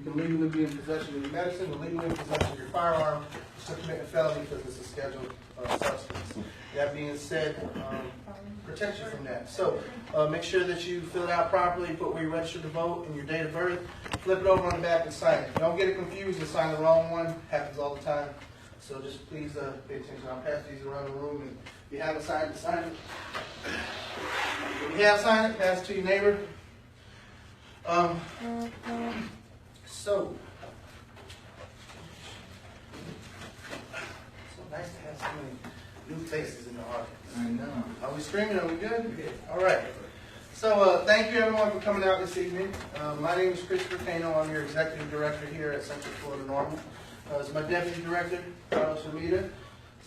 You can legally be in possession of your medicine, or legally in possession of your firearm, to commit a felony because it's a scheduled substance. That being said, protect you from that. So make sure that you fill it out properly, put where you registered to vote and your date of birth, flip it over on the back and sign it. Don't get it confused and sign the wrong one. Happens all the time. So just please pay attention. I'll pass these around the room, and if you haven't signed it, sign it. If you have signed it, pass it to your neighbor. So nice to have so many new faces in the audience. I know. Are we screaming? Are we good? All right. So thank you everyone for coming out this evening. My name is Christopher Kano. I'm your executive director here at Central Florida NORML. It's my deputy director, Carlos Ramita.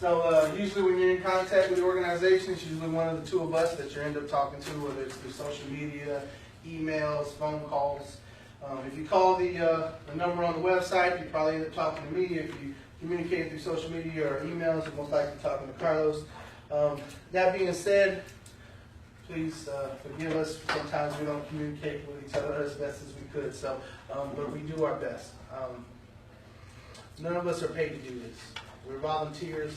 So usually when you're in contact with the organization, it's usually one of the two of us that you end up talking to, whether it's through social media, emails, phone calls. If you call the number on the website, you probably end up talking to me. If you communicate through social media or emails, you're most likely talking to Carlos. That being said, please forgive us. Sometimes we don't communicate with each other as best as we could, so but we do our best. None of us are paid to do this. We're volunteers.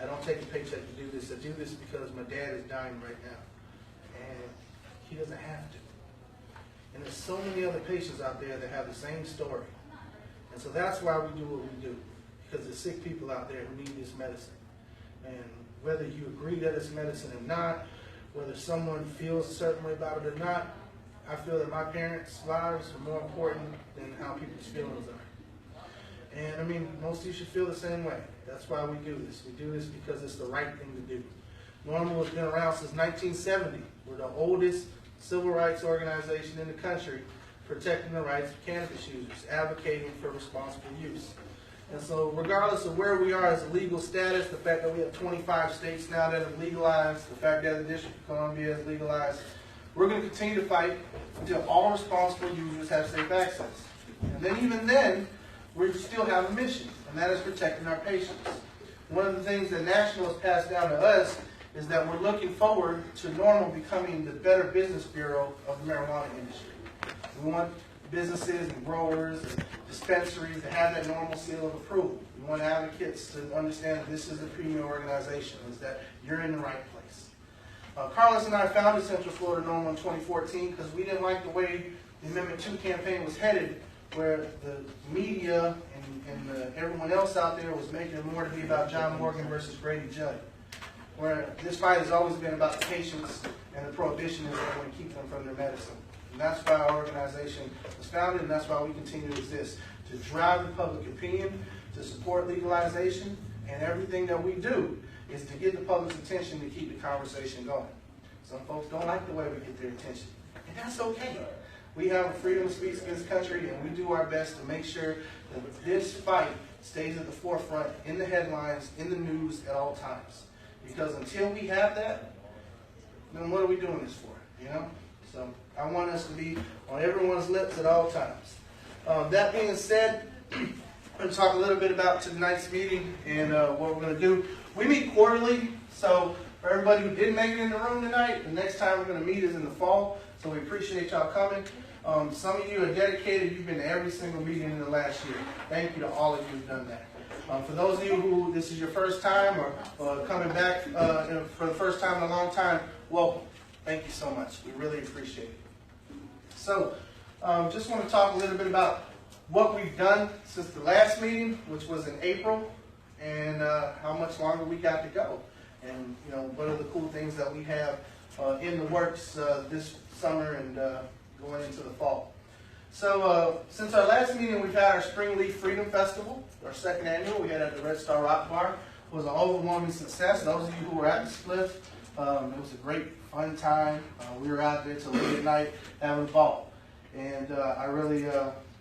I don't take a paycheck to do this. I do this because my dad is dying right now, and he doesn't have to. And there's so many other patients out there that have the same story. And so that's why we do what we do, because there's sick people out there who need this medicine. And whether you agree that it's medicine or not, whether someone feels a certain way about it or not, I feel that my parents' lives are more important than how people's feelings are. And I mean, most of you should feel the same way. That's why we do this. We do this because it's the right thing to do. NORML has been around since 1970. We're the oldest civil rights organization in the country, protecting the rights of cannabis users, advocating for responsible use. And so regardless of where we are as a legal status, the fact that we have 25 states now that have legalized, the fact that the District of Columbia has legalized, we're going to continue to fight until all responsible users have safe access. And then even then, we still have a mission, and that is protecting our patients. One of the things that National has passed down to us is that we're looking forward to NORML becoming the Better Business Bureau of the marijuana industry. We want businesses and growers and dispensaries to have that NORML seal of approval. We want advocates to understand that this is a premier organization, is that you're in the right place. Carlos and I founded Central Florida NORML in 2014 because we didn't like the way the Amendment 2 campaign was headed, where the media and everyone else out there was making it more to be about John Morgan versus Grady Judd. Where this fight has always been about the patients and the prohibitionists that want to keep them from their medicine. And that's why our organization was founded, and that's why we continue to exist, to drive the public opinion, to support legalization, and everything that we do is to get the public's attention to keep the conversation going. Some folks don't like the way we get their attention, and that's okay. We have a freedom of speech in this country, and we do our best to make sure that this fight stays at the forefront, in the headlines, in the news at all times. Because until we have that, then what are we doing this for? You know? So I want us to be on everyone's lips at all times. That being said, I'm going to talk a little bit about tonight's meeting and what we're going to do. We meet quarterly, so for everybody who didn't make it in the room tonight, the next time we're going to meet is in the fall. So we appreciate y'all coming. Some of you are dedicated. You've been to every single meeting in the last year. Thank you to all of you who've done that. For those of you who this is your first time or coming back for the first time in a long time, welcome. Thank you so much. We really appreciate it. So just want to talk a little bit about what we've done since the last meeting, which was in April, and how much longer we got to go. And you know, what are the cool things that we have in the works this summer and going into the fall. So since our last meeting, we've had our Spring Leaf Freedom Festival, our second annual. We had it at the Red Star Rock Bar. It was an overwhelming success. Those of you who were at the Spliff, it was a great, fun time. We were out there till late at night having a ball. And I really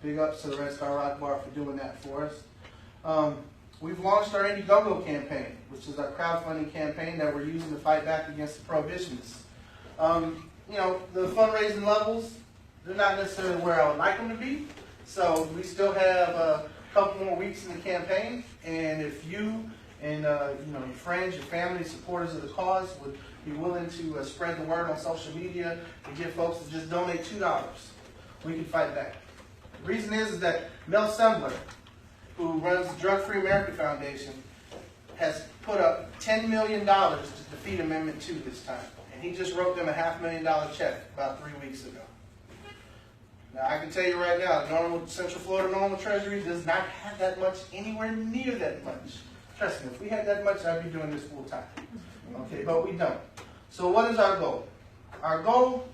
big ups to the Red Star Rock Bar for doing that for us. We've launched our Indiegogo campaign, which is our crowdfunding campaign that we're using to fight back against the prohibitionists. You know, the fundraising levels, they're not necessarily where I would like them to be. So we still have a couple more weeks in the campaign. And if you and you know, your friends, your family, supporters of the cause would be willing to spread the word on social media and get folks to just donate $2, we can fight back. The reason is that Mel Sembler, who runs the Drug Free America Foundation, has put up $10 million to defeat Amendment 2 this time. And he just wrote them a $500,000 check about 3 weeks ago. Now, I can tell you right now, Central Florida Normal Treasury does not have that much, anywhere near that much. Trust me, if we had that much, I'd be doing this full time. Okay, but we don't. So what is our goal? Our goal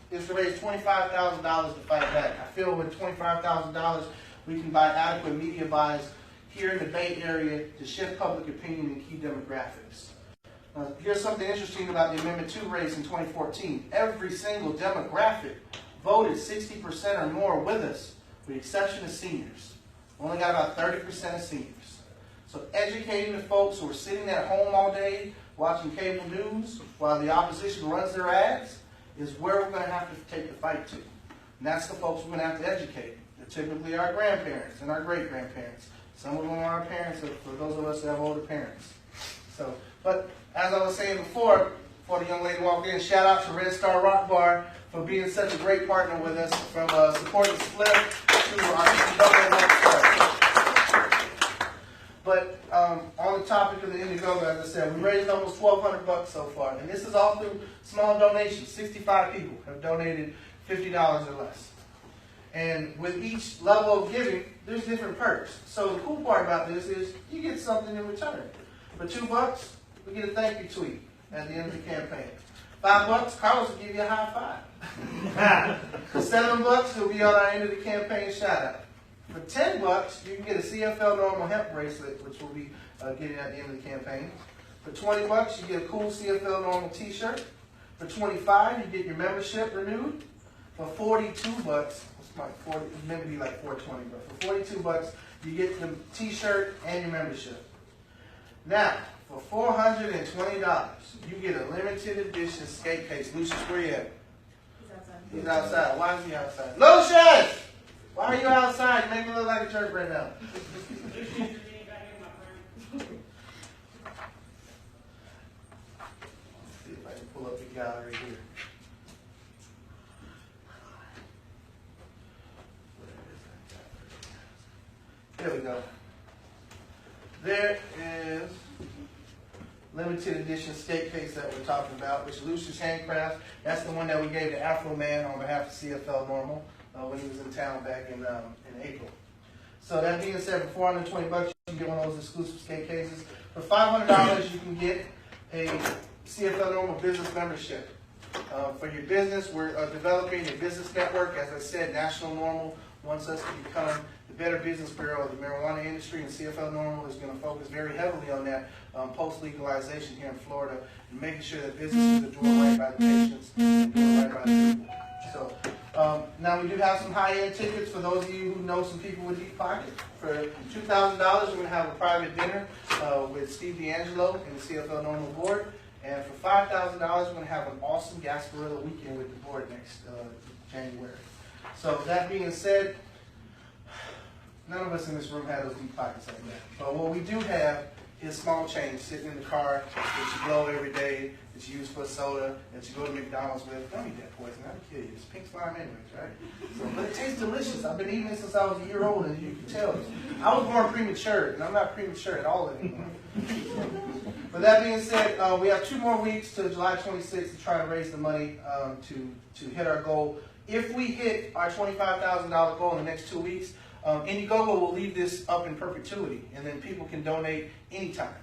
is to raise $25,000 to fight back. I feel with $25,000, we can buy adequate media buys here in the Bay Area to shift public opinion in key demographics. Here's something interesting about the Amendment 2 race in 2014. Every single demographic voted 60% or more with us, with the exception of seniors. We only got about 30% of seniors. So educating the folks who are sitting at home all day watching cable news while the opposition runs their ads is where we're going to have to take the fight to. And that's the folks we're going to have to educate. They're typically our grandparents and our great-grandparents. Some of them are our parents, for those of us that have older parents. So, but as I was saying before the young lady walked in, shout out to Red Star Rock Bar for being such a great partner with us, from supporting Split to our Indiegogo. But on the topic of the Indiegogo, as I said, we raised almost $1,200 so far, and this is all through small donations. 65 people have donated $50 or less. And with each level of giving, there's different perks. So the cool part about this is you get something in return. For $2, we get a thank you tweet at the end of the campaign. $5, Carlos will give you a high five. For $7, he'll be on our end of the campaign shout out. For $10, you can get a CFL NORML hemp bracelet, which we'll be getting at the end of the campaign. For $20, you get a cool CFL NORML t-shirt. For $25, you get your membership renewed. For $42, maybe like $420, but for $42, you get the t-shirt and your membership. Now, for $420, you get a limited edition skate case. Lucius, where you at? He's outside. He's outside. Why is he outside? Lucius! Why are you outside? You make me look like a jerk right now. Let's see if I can pull up the gallery here. There we go. There is limited edition skate case that we're talking about, which Lucius Handcraft. That's the one that we gave to Afro Man on behalf of CFL NORML when he was in town back in April. So that being said, for $420, you can get one of those exclusive skate cases. For $500, you can get a CFL NORML business membership. For your business, we're developing a business network. As I said, National NORML wants us to become the Better Business Bureau of the marijuana industry, and CFL NORML is going to focus very heavily on that post-legalization here in Florida, and making sure that businesses are doing right by the patients and doing right by the people. So now we do have some high-end tickets for those of you who know some people with deep pockets. For $2,000, we're going to have a private dinner with Steve D'Angelo and the CFL NORML board. And for $5,000, we're going to have an awesome Gasparilla weekend with the board next January. So that being said, none of us in this room have those deep pockets like that. But what we do have is small change sitting in the car that you blow every day, that you use for soda, that you go to McDonald's with. Don't eat that poison, that'll kill you. It's pink slime anyways, right? So, but it tastes delicious. I've been eating it since I was a year old, and you can tell. I was born premature, and I'm not premature at all anymore. But that being said, we have 2 more weeks to July 26th to try to raise the money to hit our goal. If we hit our $25,000 goal in the next 2 weeks, Indiegogo will leave this up in perpetuity, and then people can donate anytime.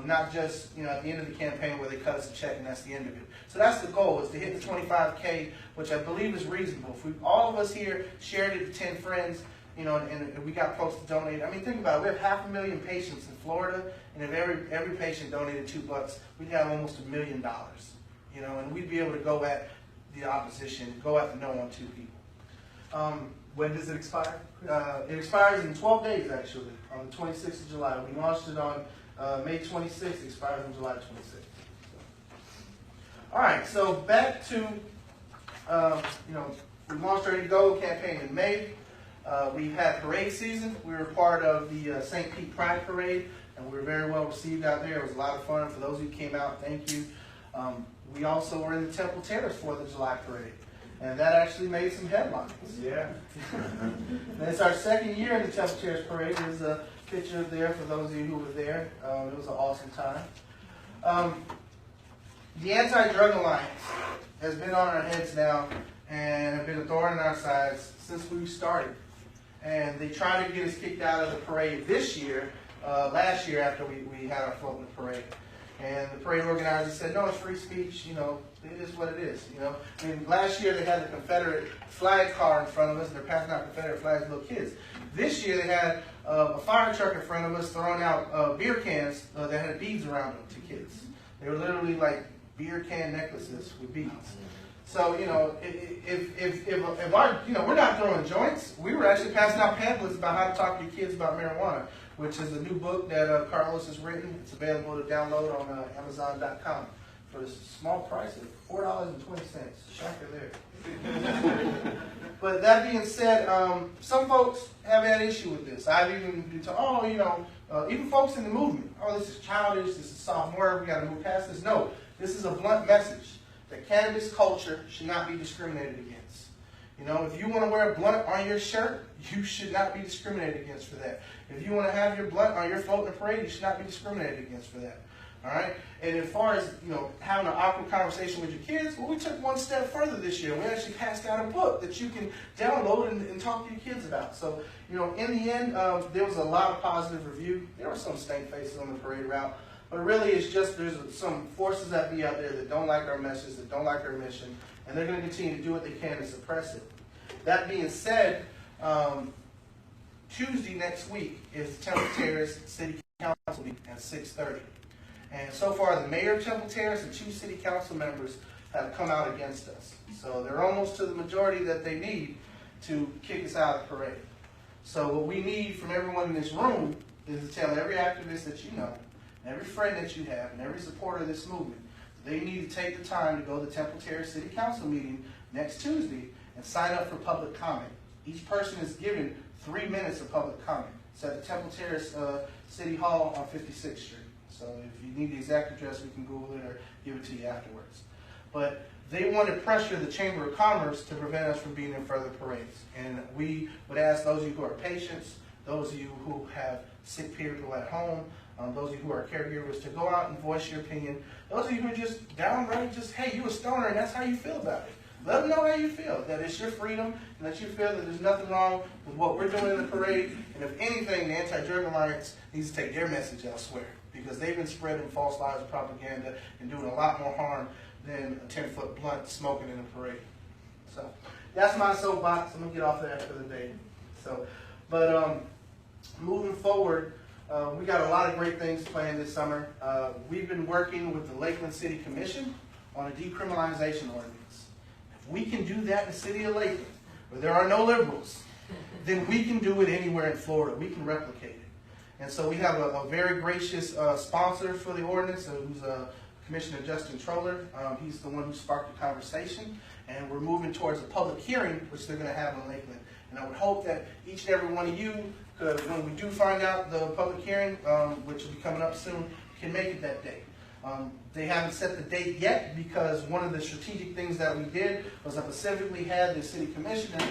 Not just at the end of the campaign where they cut us a check and that's the end of it. So that's the goal, is to hit the 25K, which I believe is reasonable. If all of us here shared it to 10 friends, and we got folks to donate. I mean, think about it. We have 500,000 patients in Florida, and if every patient donated $2, we'd have almost $1 million. And we'd be able to go at the opposition, go at the no on 2 people. When does it expire? It expires in 12 days, actually, on the 26th of July. We launched it on May 26th. It expires on July 26th. All right, so back to, we launched our Indiegogo campaign in May. We had parade season. We were part of the St. Pete Pride Parade, and we were very well received out there. It was a lot of fun. For those who came out, thank you. We also were in the Temple Terrace 4th of July Parade. And that actually made some headlines. Yeah. And it's our second year in the Temple Terrace Parade. There's a picture there for those of you who were there. It was an awesome time. The Anti-Drug Alliance has been on our heads now and have been a thorn in our sides since we started. And they tried to get us kicked out of the parade this year, last year after we had our float in the parade. And the parade organizers said, no, it's free speech, you know, it is what it is, you know. I mean, last year they had the Confederate flag car in front of us, and they're passing out Confederate flags to little kids. This year they had a fire truck in front of us throwing out beer cans that had beads around them to kids. They were literally like beer can necklaces with beads. So, you know, if our, you know, we're not throwing joints. We were actually passing out pamphlets about how to talk to your kids about marijuana, which is a new book that Carlos has written. It's available to download on Amazon.com for a small price of $4.20. Shocker there. But that being said, some folks have had issue with this. I've even been told, you know, even folks in the movement, this is childish, this is sophomore, we got to move past this. No, this is a blunt message that cannabis culture should not be discriminated against. You know, if you want to wear a blunt on your shirt, you should not be discriminated against for that. If you want to have your blunt on your float in the parade, you should not be discriminated against for that. All right? And as far as, you know, having an awkward conversation with your kids, well, we took one step further this year. We actually passed out a book that you can download and talk to your kids about. So, you know, in the end, there was a lot of positive review. There were some stank faces on the parade route. But really, it's just there's some forces that be out there that don't like our message, that don't like our mission, and they're going to continue to do what they can to suppress it. That being said, Tuesday next week is Temple Terrace City Council meeting at 6:30. And so far, the mayor of Temple Terrace and 2 city council members have come out against us. So they're almost to the majority that they need to kick us out of the parade. So what we need from everyone in this room is to tell every activist that you know, every friend that you have, and every supporter of this movement, they need to take the time to go to the Temple Terrace City Council meeting next Tuesday and sign up for public comment. Each person is given 3 minutes of public comment. It's at the Temple Terrace City Hall on 56th Street. So if you need the exact address, we can Google it or give it to you afterwards. But they want to pressure the Chamber of Commerce to prevent us from being in further parades. And we would ask those of you who are patients, those of you who have sick people at home, those of you who are caregivers, to go out and voice your opinion. Those of you who are just downright just, hey, you a stoner and that's how you feel about it. Let them know how you feel, that it's your freedom and that you feel that there's nothing wrong with what we're doing in the parade. And if anything, the Anti-Drug Alliance needs to take their message elsewhere, because they've been spreading false lies and propaganda and doing a lot more harm than a 10-foot blunt smoking in a parade. So that's my soapbox. I'm going to get off of that for the day. So, but moving forward, we got a lot of great things planned this summer. We've been working with the Lakeland City Commission on a decriminalization ordinance. If we can do that in the city of Lakeland, where there are no liberals, then we can do it anywhere in Florida. We can replicate it. And so we have a very gracious sponsor for the ordinance, who's Commissioner Justin Troller. He's the one who sparked the conversation. And we're moving towards a public hearing, which they're going to have in Lakeland. And I would hope that each and every one of you, when we do find out the public hearing, which will be coming up soon, can make it that day. They haven't set the date yet, because one of the strategic things that we did was I specifically had the city commissioner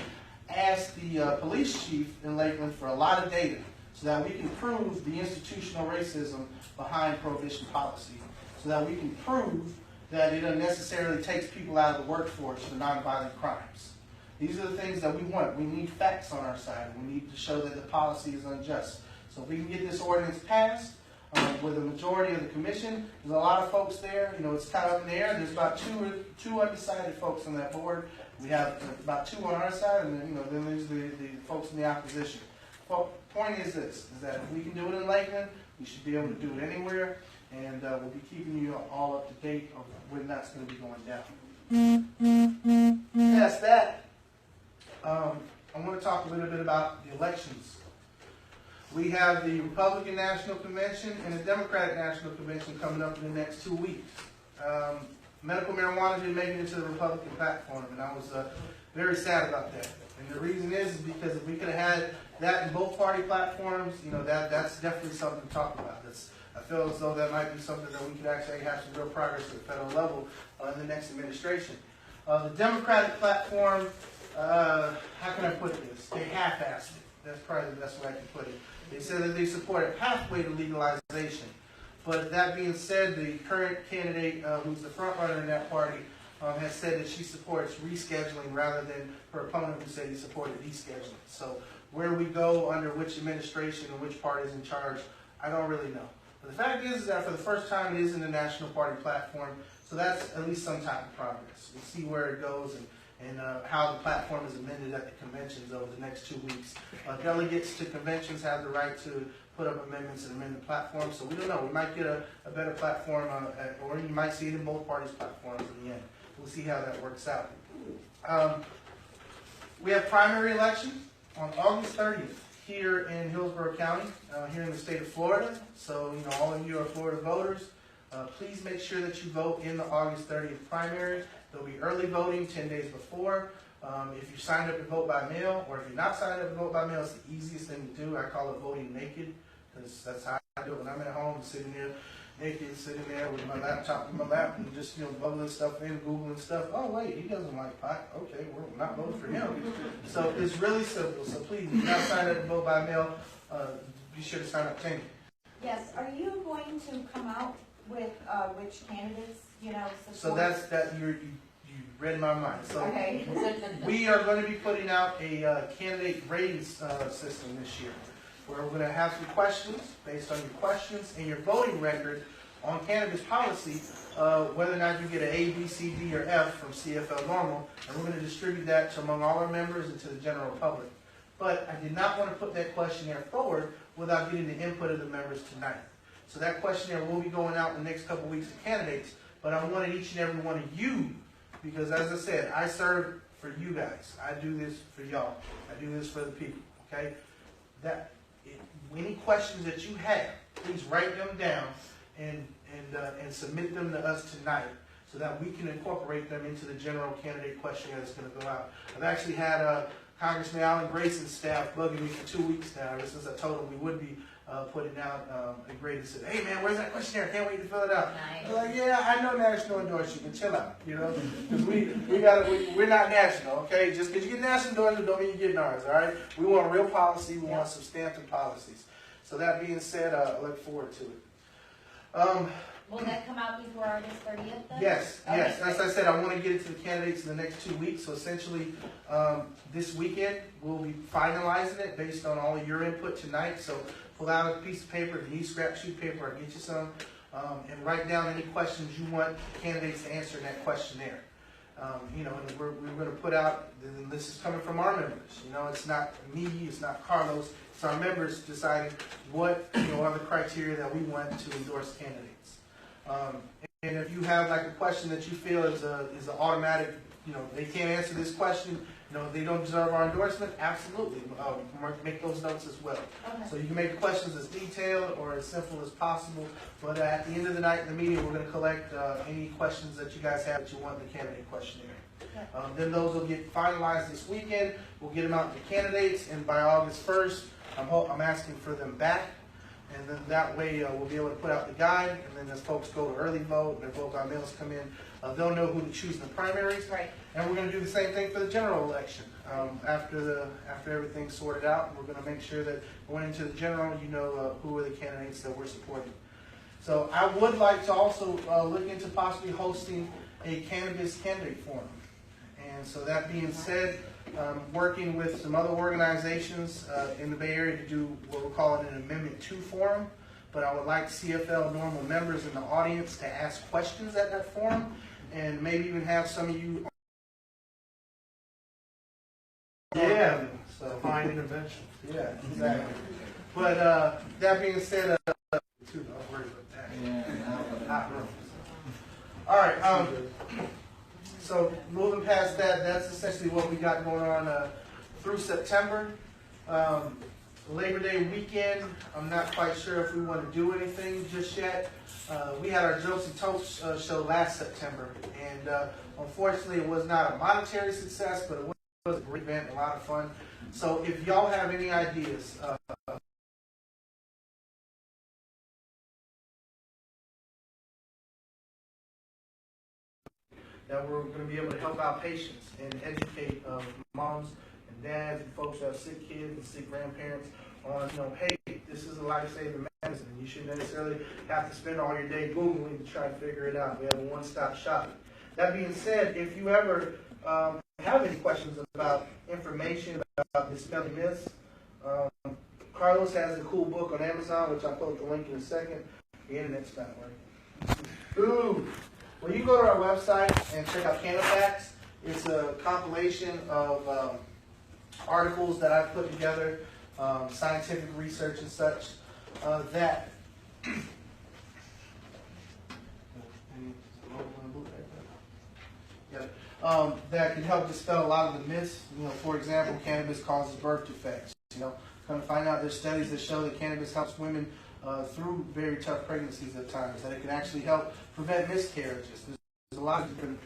ask the police chief in Lakeland for a lot of data so that we can prove the institutional racism behind prohibition policy, so that we can prove that it unnecessarily takes people out of the workforce for nonviolent crimes. These are the things that we want. We need facts on our side. We need to show that the policy is unjust. So if we can get this ordinance passed with a majority of the commission, there's a lot of folks there. You know, it's kind of up in the air. There's about two undecided folks on that board. We have about 2 on our side, and then, you know, then there's the folks in the opposition. Well, point is this, is that if we can do it in Lakeland, we should be able to do it anywhere, and we'll be keeping you all up to date of when that's going to be going down. Past that, I want to talk a little bit about the elections. We have the Republican National Convention and the Democratic National Convention coming up in the next 2 weeks. Medical marijuana didn't make it into the Republican platform, and I was very sad about that. And the reason is because if we could have had that in both party platforms, you know, that's definitely something to talk about. I feel as though that might be something that we could actually have some real progress at the federal level in the next administration. The Democratic platform, how can I put this? They half-assed it. That's probably the best way I can put it. They said that they support a pathway to legalization. But that being said, the current candidate, who's the front runner in that party, has said that she supports rescheduling rather than her opponent who said he supported descheduling. So where we go under which administration and which party is in charge, I don't really know. But the fact is that for the first time it is in the national party platform, so that's at least some type of progress. We'll see where it goes and how the platform is amended at the conventions over the next 2 weeks. Delegates to conventions have the right to put up amendments and amend the platform, so we don't know. We might get a better platform, or you might see it in both parties' platforms in the end. We'll see how that works out. We have primary elections on August 30th here in Hillsborough County, here in the state of Florida. So, you know, all of you are Florida voters. Please make sure that you vote in the August 30th primary. There'll be early voting 10 days before. If you signed up to vote by mail, or if you're not signed up to vote by mail, it's the easiest thing to do. I call it voting naked, because that's how I do it when I'm at home, sitting there naked, sitting there with my laptop in my lap and just, you know, bubbling stuff in, Googling stuff. Oh, wait, he doesn't like pot. Okay, we're not voting for him. So it's really simple. So please, if you're not signed up to vote by mail, be sure to sign up. Thank you. Yes, are you going to come out with which candidates, you know, support? So that's that. You read my mind. So okay. We are going to be putting out a candidate rating system this year, where we're going to have some questions based on your questions and your voting record on cannabis policy, whether or not you get an A, B, C, D, or F from CFL NORML, and we're going to distribute that to among all our members and to the general public. But I did not want to put that questionnaire forward without getting the input of the members tonight. So that questionnaire will be going out in the next couple of weeks to candidates, but I wanted each and every one of you, because as I said, I serve for you guys. I do this for y'all. I do this for the people, okay? Any questions that you have, please write them down and submit them to us tonight so that we can incorporate them into the general candidate questionnaire that's going to go out. I've actually had Congressman Alan Grayson's staff bugging me for 2 weeks now, ever since I told them we would be putting out a grade and said, hey man, where's that questionnaire? Can't wait to fill it out. Nice. They're like, yeah, I know national endorsement, but chill out, you know, because we're not national, okay? Just because you get national endorsement don't mean you're getting ours, all right? We want real policy, we want substantive policies. So that being said, I look forward to it. Will that come out before August 30th then? Yes, okay, yes. As I said, I want to get it to the candidates in the next 2 weeks. So essentially, this weekend, we'll be finalizing it based on all of your input tonight. So pull out a piece of paper. If you need scrap sheet paper, I'll get you some. And write down any questions you want candidates to answer in that questionnaire. You know, and we're going to put out, and this is coming from our members. You know, it's not me, it's not Carlos. It's our members deciding what, you know, are the criteria that we want to endorse candidates. And if you have like a question that you feel is an automatic, you know, they can't answer this question, you know, they don't deserve our endorsement, absolutely. Make those notes as well. Okay. So you can make the questions as detailed or as simple as possible, but at the end of the night in the meeting, we're going to collect any questions that you guys have that you want in the candidate questionnaire. Okay. Then those will get finalized this weekend. We'll get them out to the candidates, and by August 1st, I'm asking for them back. And then that way we'll be able to put out the guide, and then as folks go to early vote, and their vote by mails come in, they'll know who to choose in the primaries. Right. And we're going to do the same thing for the general election. After everything's sorted out, we're going to make sure that going into the general, you know who are the candidates that we're supporting. So I would like to also look into possibly hosting a cannabis candidate forum. And so that being said, working with some other organizations in the Bay Area to do what we're calling an Amendment 2 forum. But I would like CFL NORML members in the audience to ask questions at that forum, and maybe even have some of you. Yeah, so Fine intervention. yeah, exactly. But that being said, don't worry about that. Yeah. Hot rooms. All right. So moving past that, that's essentially what we got going on through September. Labor Day weekend, I'm not quite sure if we want to do anything just yet. We had our Jokes and Toast show last September, and unfortunately it was not a monetary success, but it was a great event, a lot of fun. So if y'all have any ideas, that we're going to be able to help out patients and educate moms and dads and folks who have sick kids and sick grandparents on, hey, this is a life-saving medicine. You shouldn't necessarily have to spend all your day Googling to try to figure it out. We have a one-stop shop. That being said, if you ever have any questions about information about dispelling myths, Carlos has a cool book on Amazon, which I'll put the link in a second. The internet's not working. Ooh. When you go to our website and check out Canifacts, it's a compilation of articles that I've put together, scientific research and such, that that can help dispel a lot of the myths. For example, cannabis causes birth defects. Come to find out, there's studies that show that cannabis helps women through very tough pregnancies at times, that it can actually help prevent miscarriages. There's a lot of different,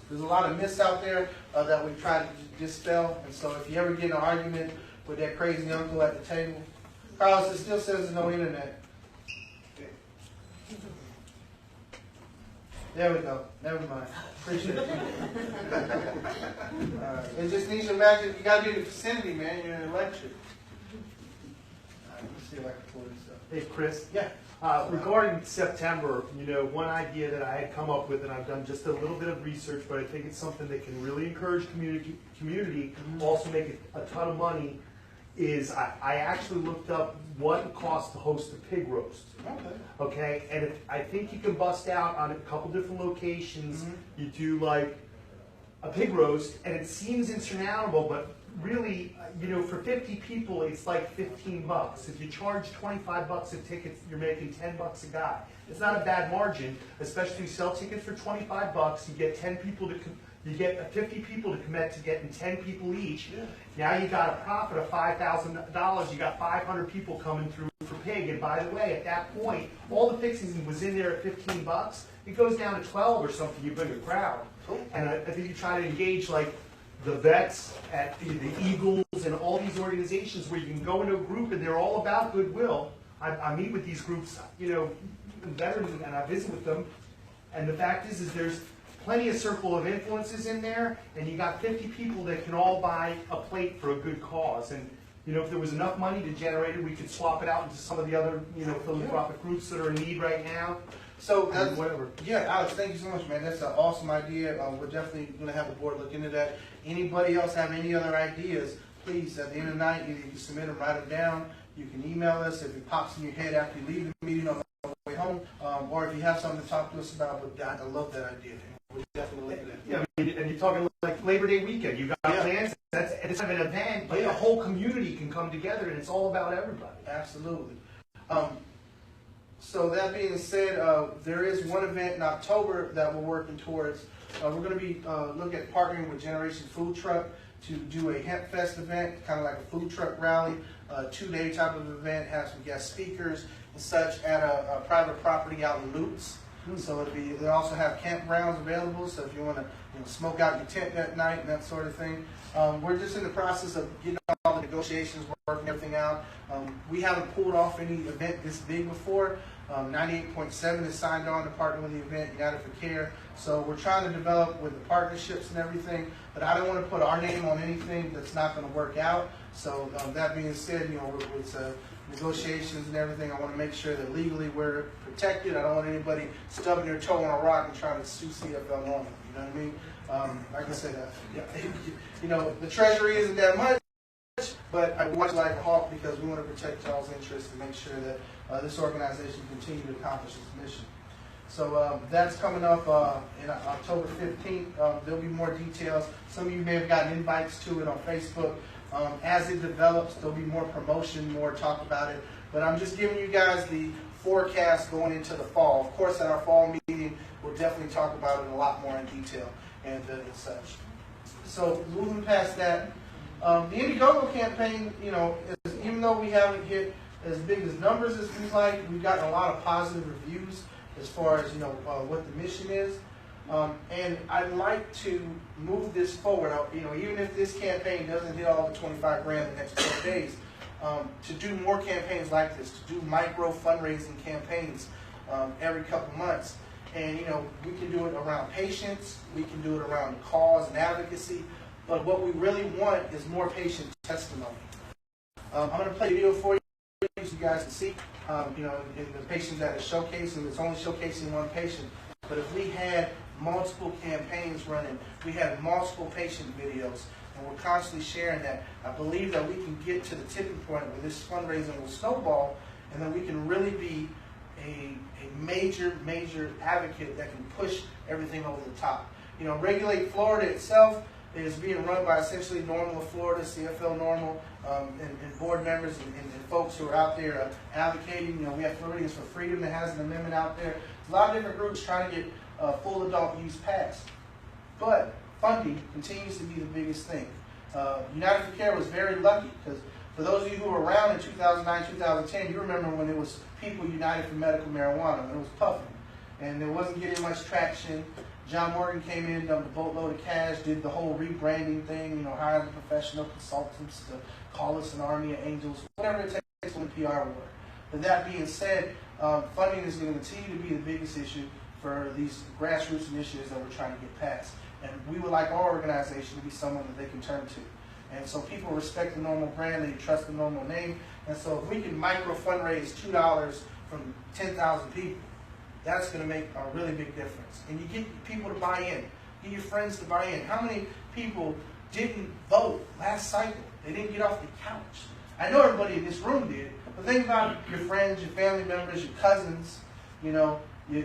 there's a lot of myths out there that we try to dispel. And so if you ever get in an argument with that crazy uncle at the table, Carlos, it still says there's no internet. There we go. Never mind. Appreciate it. It just needs to imagine, you got to be in the vicinity, man. You're in electric. Let's see if I can pull this up. Hey, Chris. Yeah. Regarding September, one idea that I had come up with, and I've done just a little bit of research, but I think it's something that can really encourage community, also make a ton of money, is I actually looked up what it costs to host a pig roast. Okay, and I think you can bust out on a couple different locations. You do like a pig roast, and it seems insurmountable, but really, for 50 people, it's like $15. If you charge $25 a ticket, you're making $10 a guy. It's not a bad margin, especially if you sell tickets for $25. You get 10 people to you get 50 people to commit to getting 10 people each. Yeah. Now you got a profit of $5,000. You got 500 people coming through for pig. And by the way, at that point, all the fixings was in there at $15. It goes down to 12 or something. You bring a crowd, and I think you try to engage like the vets at the Eagles and all these organizations where you can go into a group and they're all about goodwill. I meet with these groups, veterans, and I visit with them. And the fact is there's plenty of circle of influences in there, and you got 50 people that can all buy a plate for a good cause. And if there was enough money to generate it, we could swap it out into some of the other philanthropic groups that are in need right now. So that's whatever. Yeah, Alex, thank you so much, man. That's an awesome idea. We're definitely going to have the board look into that. Anybody else have any other ideas? Please, at the end of the night, either you can submit them, write them down. You can email us if it pops in your head after you leave the meeting on the way home, or if you have something to talk to us about. But I love that idea. We'll definitely look at that. Yeah, and you're talking like Labor Day weekend. You got plans. It's an event, but the whole community can come together, and it's all about everybody. Absolutely. So that being said, there is one event in October that we're working towards. We're going to be looking at partnering with Generation Food Truck to do a Hemp Fest event, kind of like a food truck rally, 2-day type of event, have some guest speakers and such at a private property out in Lutz. So they also have campgrounds available, so if you want to smoke out your tent that night and that sort of thing. We're just in the process of getting all the negotiations, working everything out. We haven't pulled off any event this big before. 98.7 is signed on to partner with the event, United for Care. So we're trying to develop with the partnerships and everything, but I don't want to put our name on anything that's not going to work out. So that being said, with negotiations and everything, I want to make sure that legally we're protected. I don't want anybody stubbing their toe on a rock and trying to sue CFL NORML. You know what I mean? Like I said, the Treasury isn't that much, but I watch like a hawk because we want to protect y'all's interests and make sure that this organization continue to accomplish its mission. So that's coming up in October 15th. There'll be more details. Some of you may have gotten invites to it on Facebook. As it develops, there'll be more promotion, more talk about it. But I'm just giving you guys the forecast going into the fall. Of course, at our fall meeting, we'll definitely talk about it a lot more in detail and such. So moving past that, the Indiegogo campaign, even though we haven't hit as big as numbers as we'd like, we've gotten a lot of positive reviews as far as what the mission is. And I'd like to move this forward. Even if this campaign doesn't hit all the 25 grand in the next 12 days, to do more campaigns like this, to do micro fundraising campaigns every couple months. And, you know, we can do it around patients, we can do it around cause and advocacy, but what we really want is more patient testimony. I'm going to play a video for you so you guys can see, you know, in the patient that is showcasing, it's only showcasing one patient, but if we had multiple campaigns running, we had multiple patient videos, and we're constantly sharing that, I believe that we can get to the tipping point where this fundraising will snowball, and then we can really be a major advocate that can push everything over the top. You know, Regulate Florida itself is being run by essentially NORML of Florida, CFL NORML, and board members and folks who are out there advocating. You know, we have Floridians for Freedom that has an amendment out there. A lot of different groups trying to get full adult use passed. But funding continues to be the biggest thing. United for Care was very lucky because for those of you who were around in 2009, 2010, you remember when it was people united for medical marijuana, and it was puffing, and it wasn't getting much traction. John Morgan came in, dumped a boatload of cash, did the whole rebranding thing, you know, hired professional consultants to call us an army of angels, whatever it takes in the PR war. But that being said, funding is going to continue to be the biggest issue for these grassroots initiatives that we're trying to get passed. And we would like our organization to be someone that they can turn to. And so people respect the NORML brand, they trust the NORML name. And so if we can micro fundraise $2 from 10,000 people, that's going to make a really big difference. And you get people to buy in, get your friends to buy in. How many people didn't vote last cycle? They didn't get off the couch. I know everybody in this room did, but think about your friends, your family members, your cousins, you know, your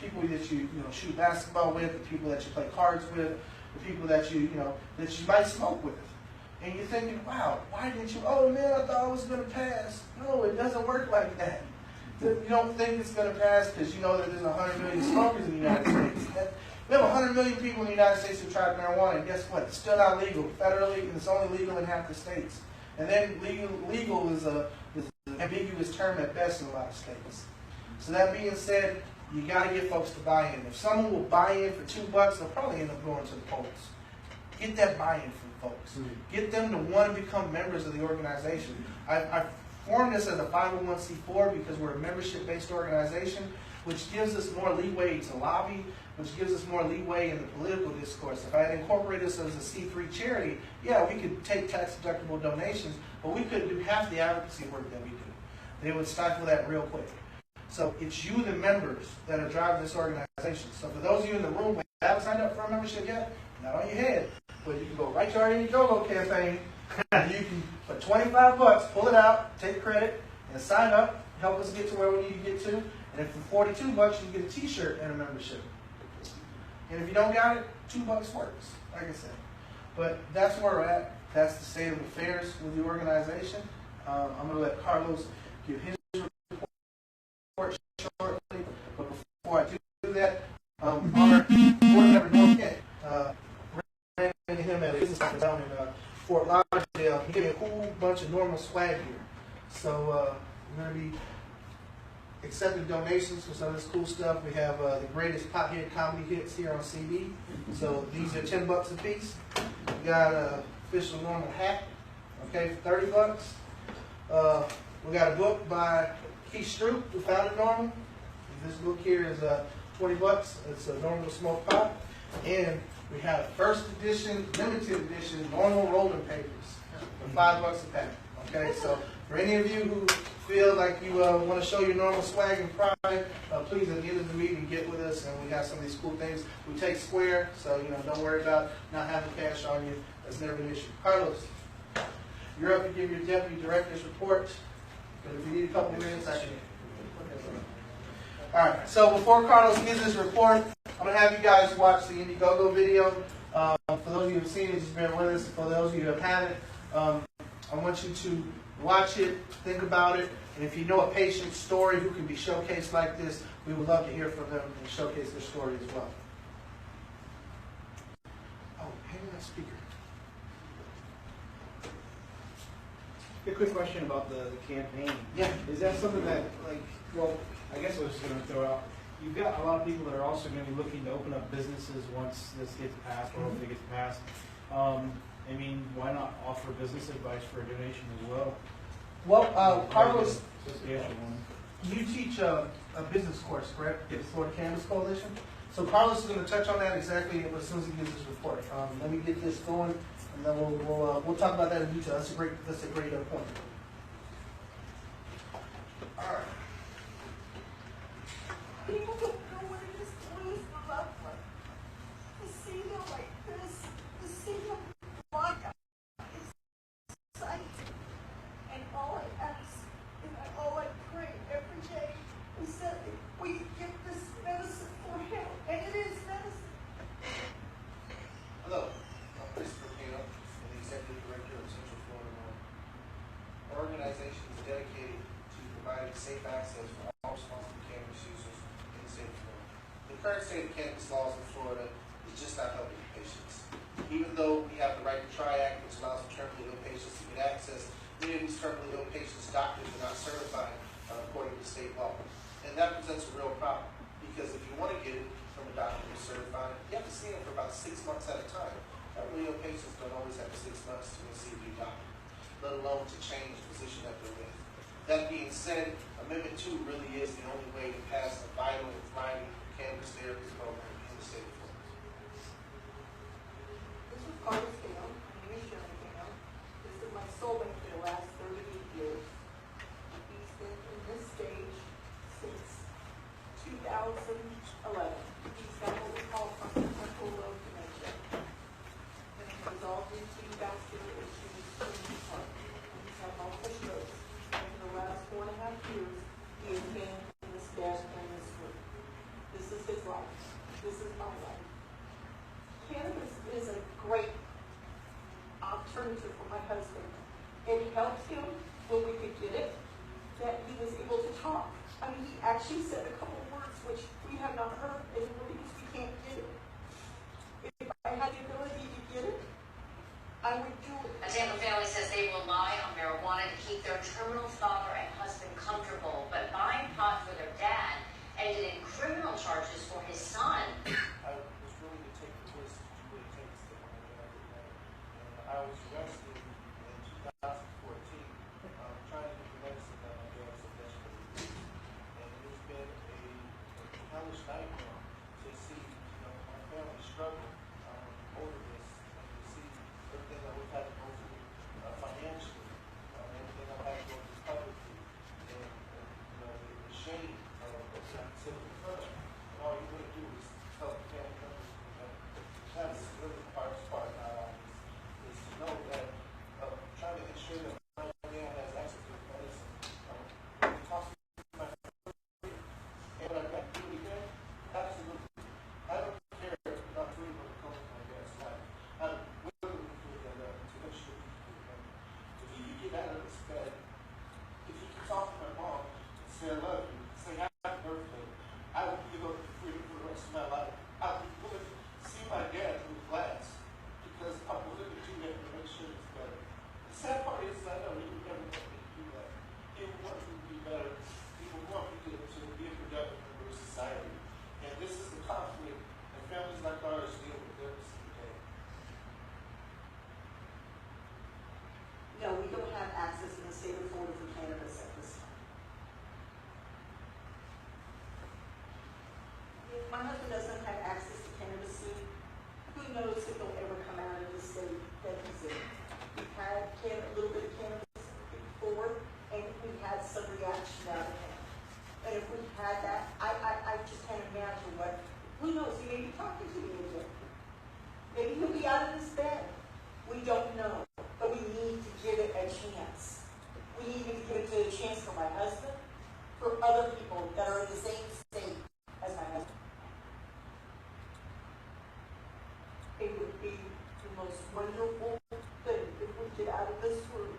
people that you shoot basketball with, the people that you play cards with, the people that you might smoke with. And you're thinking, wow, why didn't you? Oh man, I thought it was going to pass. No, it doesn't work like that. You don't think it's going to pass because you know that there's 100 million smokers in the United States. We have 100 million people in the United States who tried marijuana, and guess what? It's still not legal federally, and it's only legal in half the states. And then legal is an ambiguous term at best in a lot of states. So that being said, you got to get folks to buy in. If someone will buy in for $2, they'll probably end up going to the polls. Get that buy-in from folks. Get them to want to become members of the organization. I formed this as a 501c4 because we're a membership-based organization, which gives us more leeway to lobby, which gives us more leeway in the political discourse. If I had incorporated this as a C3 charity, yeah, we could take tax-deductible donations, but we couldn't do half the advocacy work that we do. They would stifle that real quick. So it's you, the members, that are driving this organization. So for those of you in the room who haven't signed up for a membership yet, not on your head, but you can go right to our Indiegogo campaign. You can, for $25, pull it out, take credit, and sign up, help us get to where we need to get to. And if for $42, you can get a t-shirt and a membership. And if you don't got it, $2 works, like I said. But that's where we're at. That's the state of affairs with the organization. I'm going to let Carlos give his report shortly. But before I do that, our board member North Kent ran into him at a business conference down in Fort Lauderdale. He gave me a cool bunch of NORML swag here. So we're going to be accepting donations for some of this cool stuff. We have the greatest pothead comedy hits here on CD. So these are $10 a piece. We got an official NORML hat, okay, for $30. We got a book by Keith Stroop, who founded NORML. This book here is $20. It's a NORML smoke pot. And we have first edition, limited edition NORML rolling papers for $5 a pack. Okay, so for any of you who feel like you want to show your NORML swag and pride, please at the end of the meeting get with us, and we got some of these cool things. We take square, so don't worry about not having cash on you. That's never an issue. Carlos, you're up to give your deputy director's report. But if you need a couple of minutes, I can. All right. So before Carlos gives his report, I'm gonna have you guys watch the Indiegogo video. For those of you who've seen it, just bear with us. For those of you who haven't, I want you to watch it, think about it, and if you know a patient's story who can be showcased like this, we would love to hear from them and showcase their story as well. Oh, hang on that speaker. A quick question about the campaign. Yeah. Is that something that, well, I guess I was just going to throw out. You've got a lot of people that are also going to be looking to open up businesses once this gets passed, or if it gets passed. I mean, why not offer business advice for a donation as well? Well, Carlos, You teach a business course, correct? Yes. Florida Cannabis Coalition. So Carlos is going to touch on that exactly as soon as he gives his report. Let me get this going, and then we'll talk about that in detail. That's a great point. All right. People don't know what it is to lose a loved one. To see them like this, to see them walk out, it's exciting. And all I ask, and all I pray every day is that we get this medicine for him. And it is medicine. Hello, I'm Christopher Pino, I'm the Executive Director of Central Florida NORML. Our organization is dedicated to providing safe access for all responsible cannabis users in the state of Florida. The current state of cannabis laws in Florida is just not helping patients. Even though we have the Right to Try Act, which allows terminally ill patients to get access, many of these terminally ill patients' doctors are not certified according to state law. And that presents a real problem, because if you want to get it from a doctor who's certified, you have to see them for about 6 months at a time. Terminally ill patients don't always have 6 months to see a new doctor, let alone to change the position that they're in. That being said, Amendment 2 really is the only way to pass a vital and thriving cannabis therapy program in the state of Florida. This is Carlos Pino. My name is Sharon Pino. This is my soulmate for the last 38 years. He's been in this stage since 2011. He's got what we call frontotemporal lobe dementia. And it resolved into vascular issues in his heart. And he's had multiple strokes. And for the last 4.5 years, he has been in this bed in this room. This is his life. This is my life. Cannabis is a great alternative for my husband. It helps him when we could get it, that he was able to talk. I mean, he actually said a couple of words which we have not heard anymore because we can't get it. If I had the ability to get it, I would do it. A Tampa family says they rely on marijuana to keep their terminal father and husband comfortable, but buying pot for their dad ended in criminal charges for his son. I was willing to take the risk to do what it takes to want to get out of that. And I was arrested in 2014 trying to get the medicine that my dad so desperately needs. And it's been a hellish nightmare to see my family struggle over this, and to see everything that we've had to go through financially, everything I've had to go through publicly, and the shame of not considering further. And all you really do is help the family members. That's really the hardest part now is to know that trying to ensure that my dad has access to the medicine it costs me my freedom. And what I've got to do it again, absolutely. I don't care about freedom when it comes to my dad's life. I'm willing to do that to make sure people remember. If you get out of this bed, if you can talk to my mom and say I love you, say happy birthday, I will give up the freedom for the rest of my life. I'll be willing to see my dad through glass because I'm willing to do that to make sure it's better. The sad part is I know he would never want me to do that. He would want me to be better. He would want me to be a productive member of society. And this is the conflict that families like ours deal with every single day. No, we don't have access in the state of Florida for cannabis at this time. If my husband doesn't have access to cannabis soon, who knows if he'll ever come out of the state that he's in. We've had a little bit of cannabis before, and we had some reaction out of him. And if we had that, I just can't imagine what, who knows, he may be talking to me again. Maybe he'll be out of his bed. We don't know, but we need to give it a chance. We need to give it a chance for my husband, for other people that are in the same state as my husband. It would be the most wonderful thing if we get out of this room.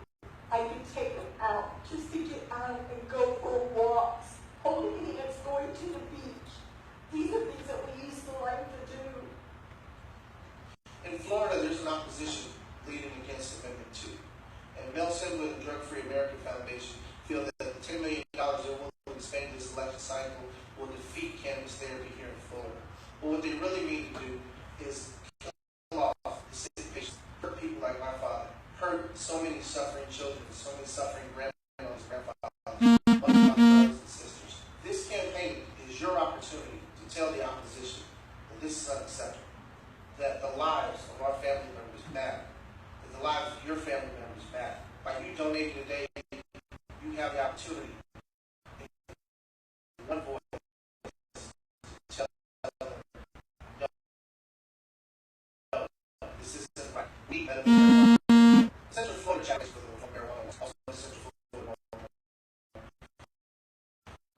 I can take him out, just to get out and go for walks, holding hands, going to the beach. These are things that we used to like to do. In Florida, there's an opposition leading against Amendment 2. And Mel Simba and Drug Free America Foundation feel that the $10 million they're willing to spend this election cycle will defeat cannabis therapy here in Florida. But what they really mean to do is kill off the sick patients, hurt people like my father, hurt so many suffering children, so many suffering grandmothers, grandfathers, mothers, brothers, and sisters. we have the opportunity, in one voice, to tell them, no, this isn't right. We medical marijuana. Central Florida challenge for the marijuana was also Central Florida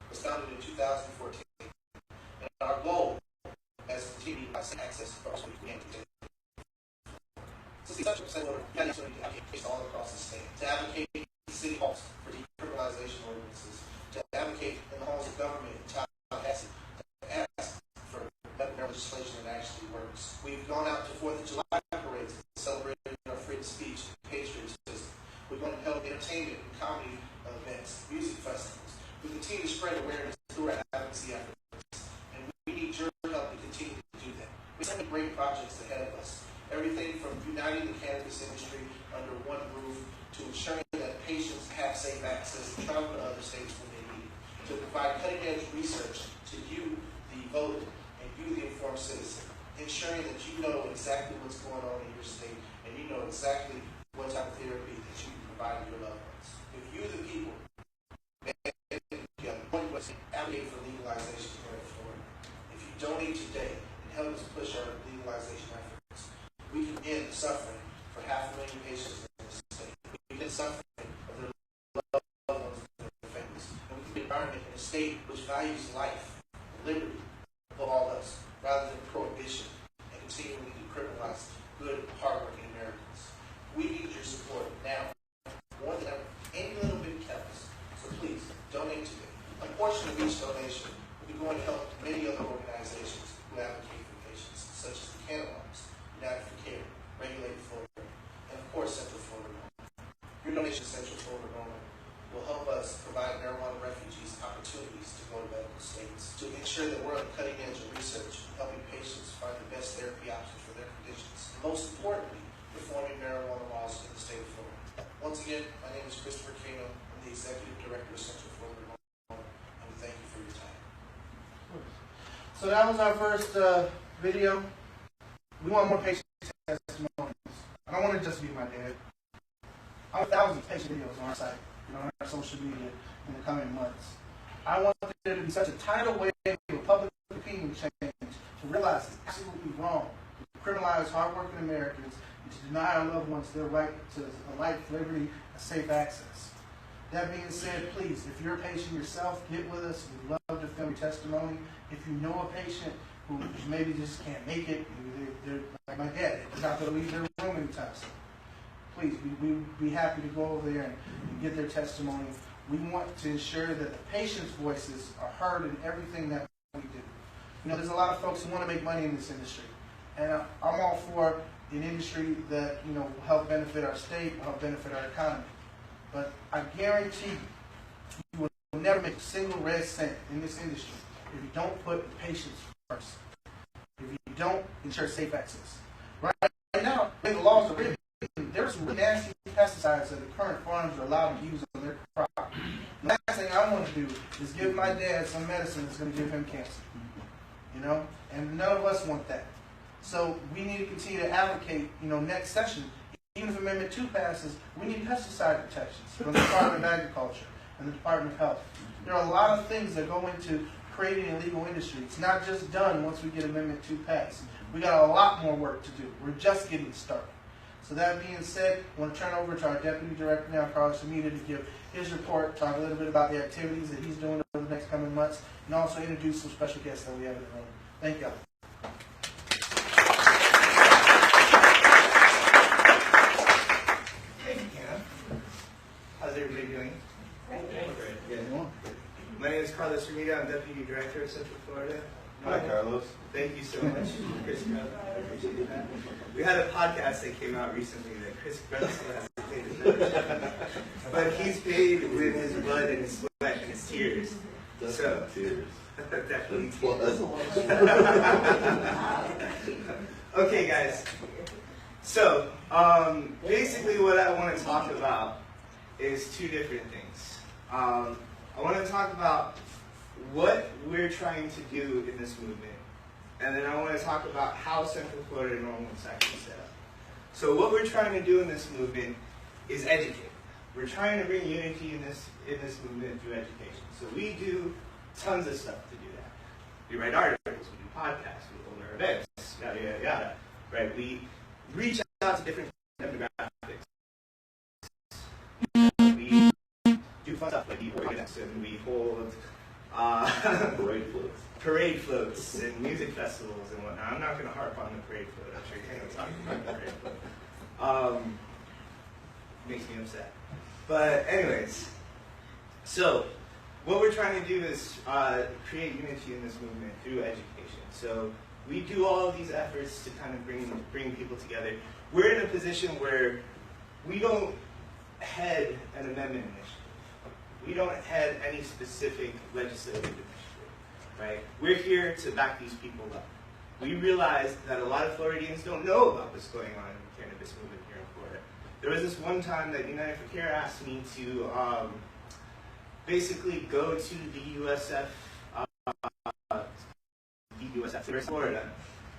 was founded in 2014. And our goal as continued access for us we can continue. Since the Central Florida had the opportunity to advocate all across the state, to advocate in city halls for decriminalization ordinances, to advocate in the halls of government in Tallahassee, to ask for medical legislation that actually works. We've gone out to 4th of July parades and celebrated our freedom of speech and patriotism. We're going to held entertainment and comedy events, music festivals. We continue to spread awareness through our advocacy efforts, and we need your help to continue to do that. We have so many great projects ahead of us. Everything from uniting the cannabis industry under one roof to ensuring that patients have safe access to travel to other states when they need it, to provide cutting-edge research to you, the voter, and you, the informed citizen, ensuring that you know exactly what's going on in your state and you know exactly what type of therapy that you can provide to your loved ones. If you, the people, advocate for legalization here in Florida, if you donate today and help us push our legalization efforts, we can end suffering for 500,000 patients in this state. We can end suffering of their loved ones and their families. And we can be an environment in a state which values life, liberty, above all else, rather than prohibition and continuing to criminalize good, hardworking Americans. We need your support now, more than ever. Any little bit counts. So please, donate today. A portion of each donation will be going to help many other organizations who advocate for patients, such as the Canalogs, United for Care, Regulated Florida, and of course Central Florida NORML. Your donation to Central Florida NORML will help us provide marijuana refugees opportunities to go to medical states, to ensure that we're on the cutting edge of research, helping patients find the best therapy options for their conditions, and most importantly, reforming marijuana laws in the state of Florida. Once again, my name is Christopher Kano. I'm the Executive Director of Central Florida NORML. Thank you for your time. So that was our first video. We want more patient testimonies. I don't want it just to be my dad. I want thousands of patient videos on our site, on our social media in the coming months. I want there to be such a tidal wave of public opinion change to realize it's absolutely wrong to criminalize hardworking Americans and to deny our loved ones their right to a life, liberty, and safe access. That being said, please, if you're a patient yourself, get with us. We'd love to film your testimony. If you know a patient who maybe just can't make it, maybe they're like my dad, they're not going to leave their room anytime soon, please, we'd be happy to go over there and get their testimony. We want to ensure that the patients' voices are heard in everything that we do. You know, there's a lot of folks who want to make money in this industry, and I'm all for an industry that, you know, will help benefit our state, will help benefit our economy. But I guarantee you will never make a single red cent in this industry if you don't put the patients first, if you don't ensure safe access. Right now, the laws are written, there's some really nasty pesticides that the current farms are allowed to use on their crop. The last thing I want to do is give my dad some medicine that's going to give him cancer. You know? And none of us want that. So we need to continue to advocate, you know, next session. Even if Amendment 2 passes, we need pesticide protections from the Department of Agriculture and the Department of Health. There are a lot of things that go into creating a legal industry. It's not just done once we get Amendment 2 passed. We got a lot more work to do. We're just getting started. So that being said, I want to turn over to our Deputy Director now, Carlos Amita, to give his report, talk a little bit about the activities that he's doing over the next coming months, and also introduce some special guests that we have in the room. Thank y'all. How's everybody doing? Great. Good. My name is Carlos Ramita. I'm Deputy Director of Central Florida. Hi, Carlos. Thank you so much, Chris. I appreciate that. We had a podcast that came out recently that Chris still hasn't paid his membership. But he's paid with his blood and his sweat and his tears. So, tears. Definitely tears. Okay, guys. So, basically what I want to talk about is two different things. I want to talk about what we're trying to do in this movement, and then I want to talk about how Central Florida NORML is actually set up. So what we're trying to do in this movement is educate. we're trying to bring unity in this movement through education. So we do tons of stuff to do that. We write articles, we do podcasts, we hold our events, yada yada yada. Right? We reach out to different demographics. We do fun stuff like we organize and we hold parade floats and music festivals and whatnot. I'm not going to harp on the parade float. I'm sure you're going to talk about the parade float. Makes me upset. But anyways, so what we're trying to do is create unity in this movement through education. So we do all of these efforts to kind of bring people together. We're in a position where we don't head an amendment initiative. We don't head any specific legislative initiative, right? We're here to back these people up. We realize that a lot of Floridians don't know about what's going on in the cannabis movement here in Florida. There was this one time that United for Care asked me to basically go to the USF, in Florida,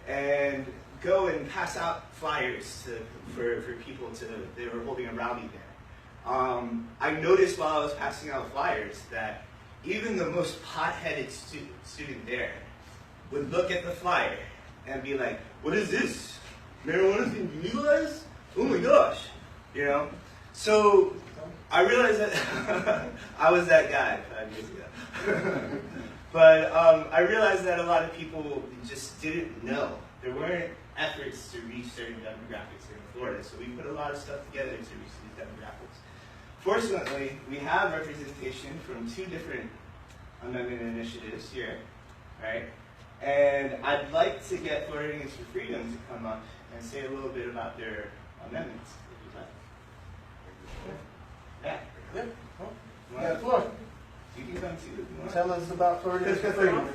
and go and pass out flyers for people they were holding a rally there. I noticed while I was passing out flyers that even the most hot-headed student there would look at the flyer and be like, what is this? Marijuana's being legalized? Oh my gosh. You know? So I realized that I was that guy 5 years ago. But I realized that a lot of people just didn't know. There weren't efforts to reach certain demographics here in Florida, so we put a lot of stuff together to reach these demographics. Fortunately, we have representation from 2 different amendment initiatives here, right? And I'd like to get Floridians for Freedom to come up and say a little bit about their amendments, if you'd like. Yeah. Yeah, Florida. You can come too. Tell us about Floridians for Freedom.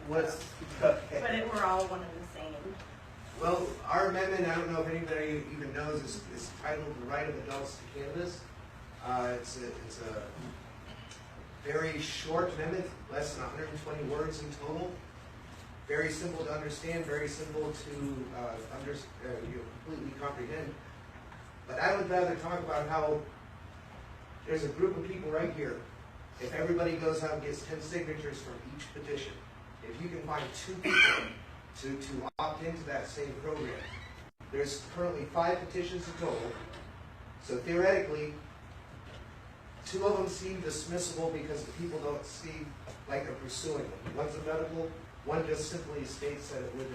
What's But we're all one and the same. Well, our amendment, I don't know if anybody even knows, is titled The Right of Adults to Cannabis. It's a very short amendment, less than 120 words in total. Very simple to understand, very simple to completely comprehend. But I would rather talk about how there's a group of people right here. If everybody goes out and gets 10 signatures from each petition, if you can find 2 people to opt into that same program, there's currently 5 petitions in total. So theoretically, 2 of them seem dismissible because the people don't seem like they're pursuing them. One's a medical, one just simply states that it would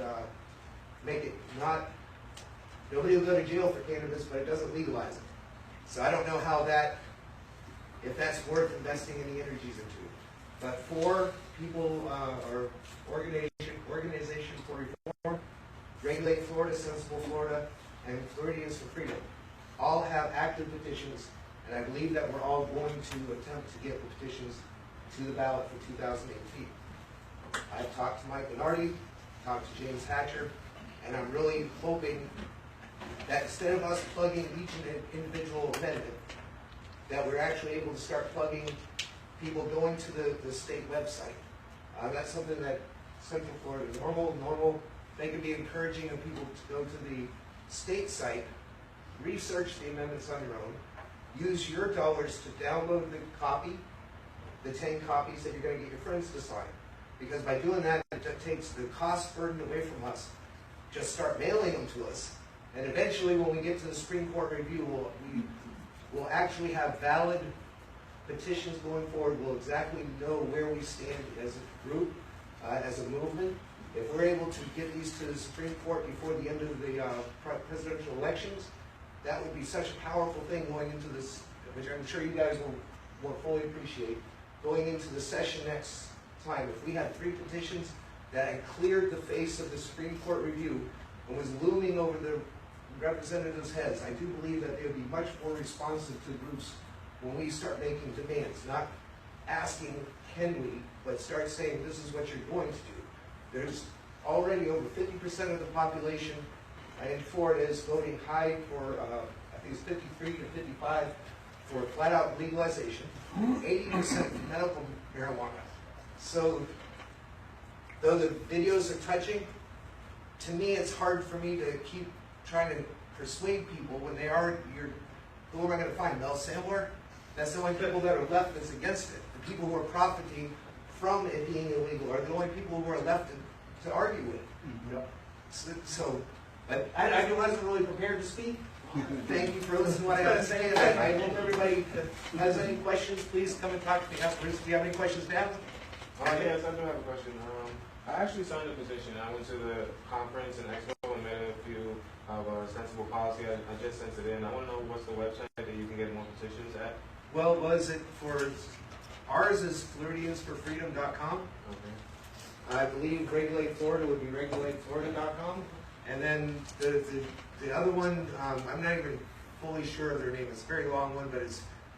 make it nobody will go to jail for cannabis, but it doesn't legalize it. So I don't know how if that's worth investing any energies into. But 4 people or Organization for Reform, Regulate Florida, Sensible Florida, and Floridians for Freedom all have active petitions, and I believe that we're all going to attempt to get the petitions to the ballot for 2018. I've talked to Mike Bernardi, talked to James Hatcher, and I'm really hoping that instead of us plugging each individual amendment, that we're actually able to start plugging people going to the state website. That's something that Central Florida NORML, they can be encouraging of people to go to the state site, research the amendments on your own, use your dollars to download the copy, the 10 copies that you're going to get your friends to sign. Because by doing that, it takes the cost burden away from us. Just start mailing them to us. And eventually, when we get to the Supreme Court review, we'll actually have valid petitions going forward. We'll exactly know where we stand as a group, as a movement. If we're able to get these to the Supreme Court before the end of the presidential elections, that would be such a powerful thing going into this, which I'm sure you guys will fully appreciate, going into the session next time. If we had 3 petitions that had cleared the face of the Supreme Court review and was looming over the representatives' heads, I do believe that they would be much more responsive to groups when we start making demands, not asking, can we, but start saying, this is what you're going to do. There's already over 50% of the population in Florida is voting high for, I think it's 53 to 55 for flat-out legalization, 80% for medical marijuana. So, though the videos are touching, to me it's hard for me to keep trying to persuade people when who am I gonna find? Mel Sandler? That's the only people that are left that's against it. The people who are profiting from it being illegal are the only people who are left to argue with. Yep. So, but I wasn't really prepared to speak. Thank you for listening to what I got to say. And I hope everybody has any questions, please come and talk to me afterwards. Do you have any questions now? Yes, I do have a question. I actually signed a petition. I went to the conference in Expo and met a few of sensible policy. I just sent it in. I want to know what's the website that you can get more petitions at. Well, was it for ours is FloridiansForFreedom.com. Okay. I believe Regulate Florida would be RegulateFlorida.com. And then the other one, I'm not even fully sure of their name. It's a very long one, but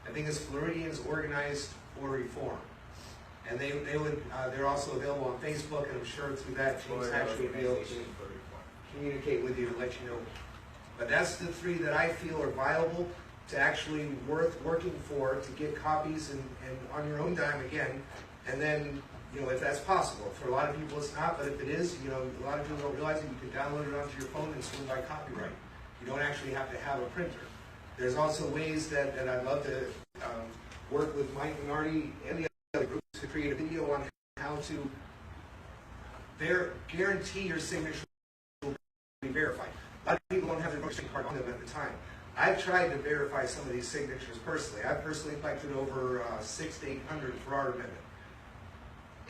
I think it's Floridians Organized for Reform. And they're also available on Facebook, and I'm sure through that James actually will be able to communicate with you to let you know. But that's the three that I feel are viable to actually worth working for, to get copies and on your own dime again. And then, if that's possible. For a lot of people it's not, but if it is, a lot of people don't realize that you can download it onto your phone and swing by copyright. You don't actually have to have a printer. There's also ways that I'd love to work with Mike Minardi and the other groups to create a video on how to guarantee your signature will be verified. A lot of people don't have their registration card on them at the time. I've tried to verify some of these signatures personally. I've personally collected over 600 to 800 for our amendment.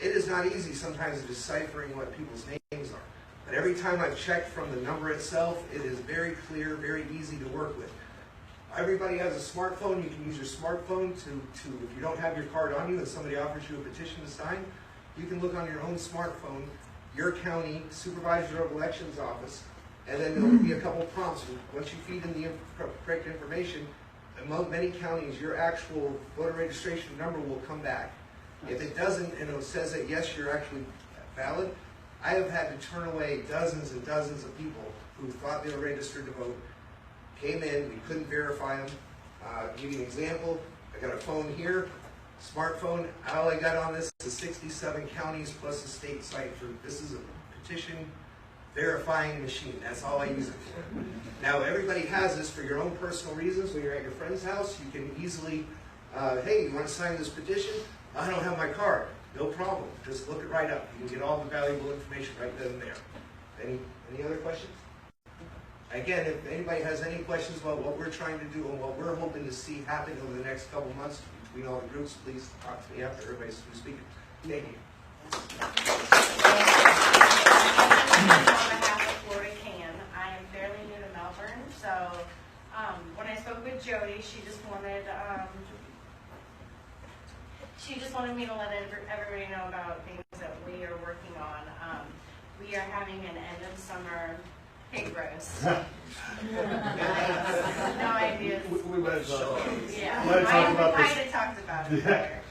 It is not easy sometimes deciphering what people's names are. But every time I've checked from the number itself, it is very clear, very easy to work with. Everybody has a smartphone. You can use your smartphone to if you don't have your card on you and somebody offers you a petition to sign, you can look on your own smartphone, your county supervisor of elections office, and then there will be a couple prompts. Once you feed in the correct information, among many counties, your actual voter registration number will come back. If it doesn't, and it says that yes, you're actually valid, I have had to turn away dozens and dozens of people who thought they were registered to vote, came in, we couldn't verify them. Give you an example, I got a phone here, smartphone, all I got on this is 67 counties plus a state site. This is a petition verifying machine, that's all I use it for. Now everybody has this for your own personal reasons. When you're at your friend's house, you can easily, hey, you want to sign this petition? I don't have my card. No problem. Just look it right up. You can get all the valuable information right then and there. Any other questions? Again, if anybody has any questions about what we're trying to do and what we're hoping to see happen over the next couple months between all the groups, please talk to me after everybody's through speaking. Thank you. On behalf of Florida Can, I am fairly new to Melbourne, so when I spoke with Jody, she just wanted me to let everybody know about things that we are working on. We are having an end of summer pig roast. No ideas. We might as well. Yeah, Might talk about I this. had talked about it prior.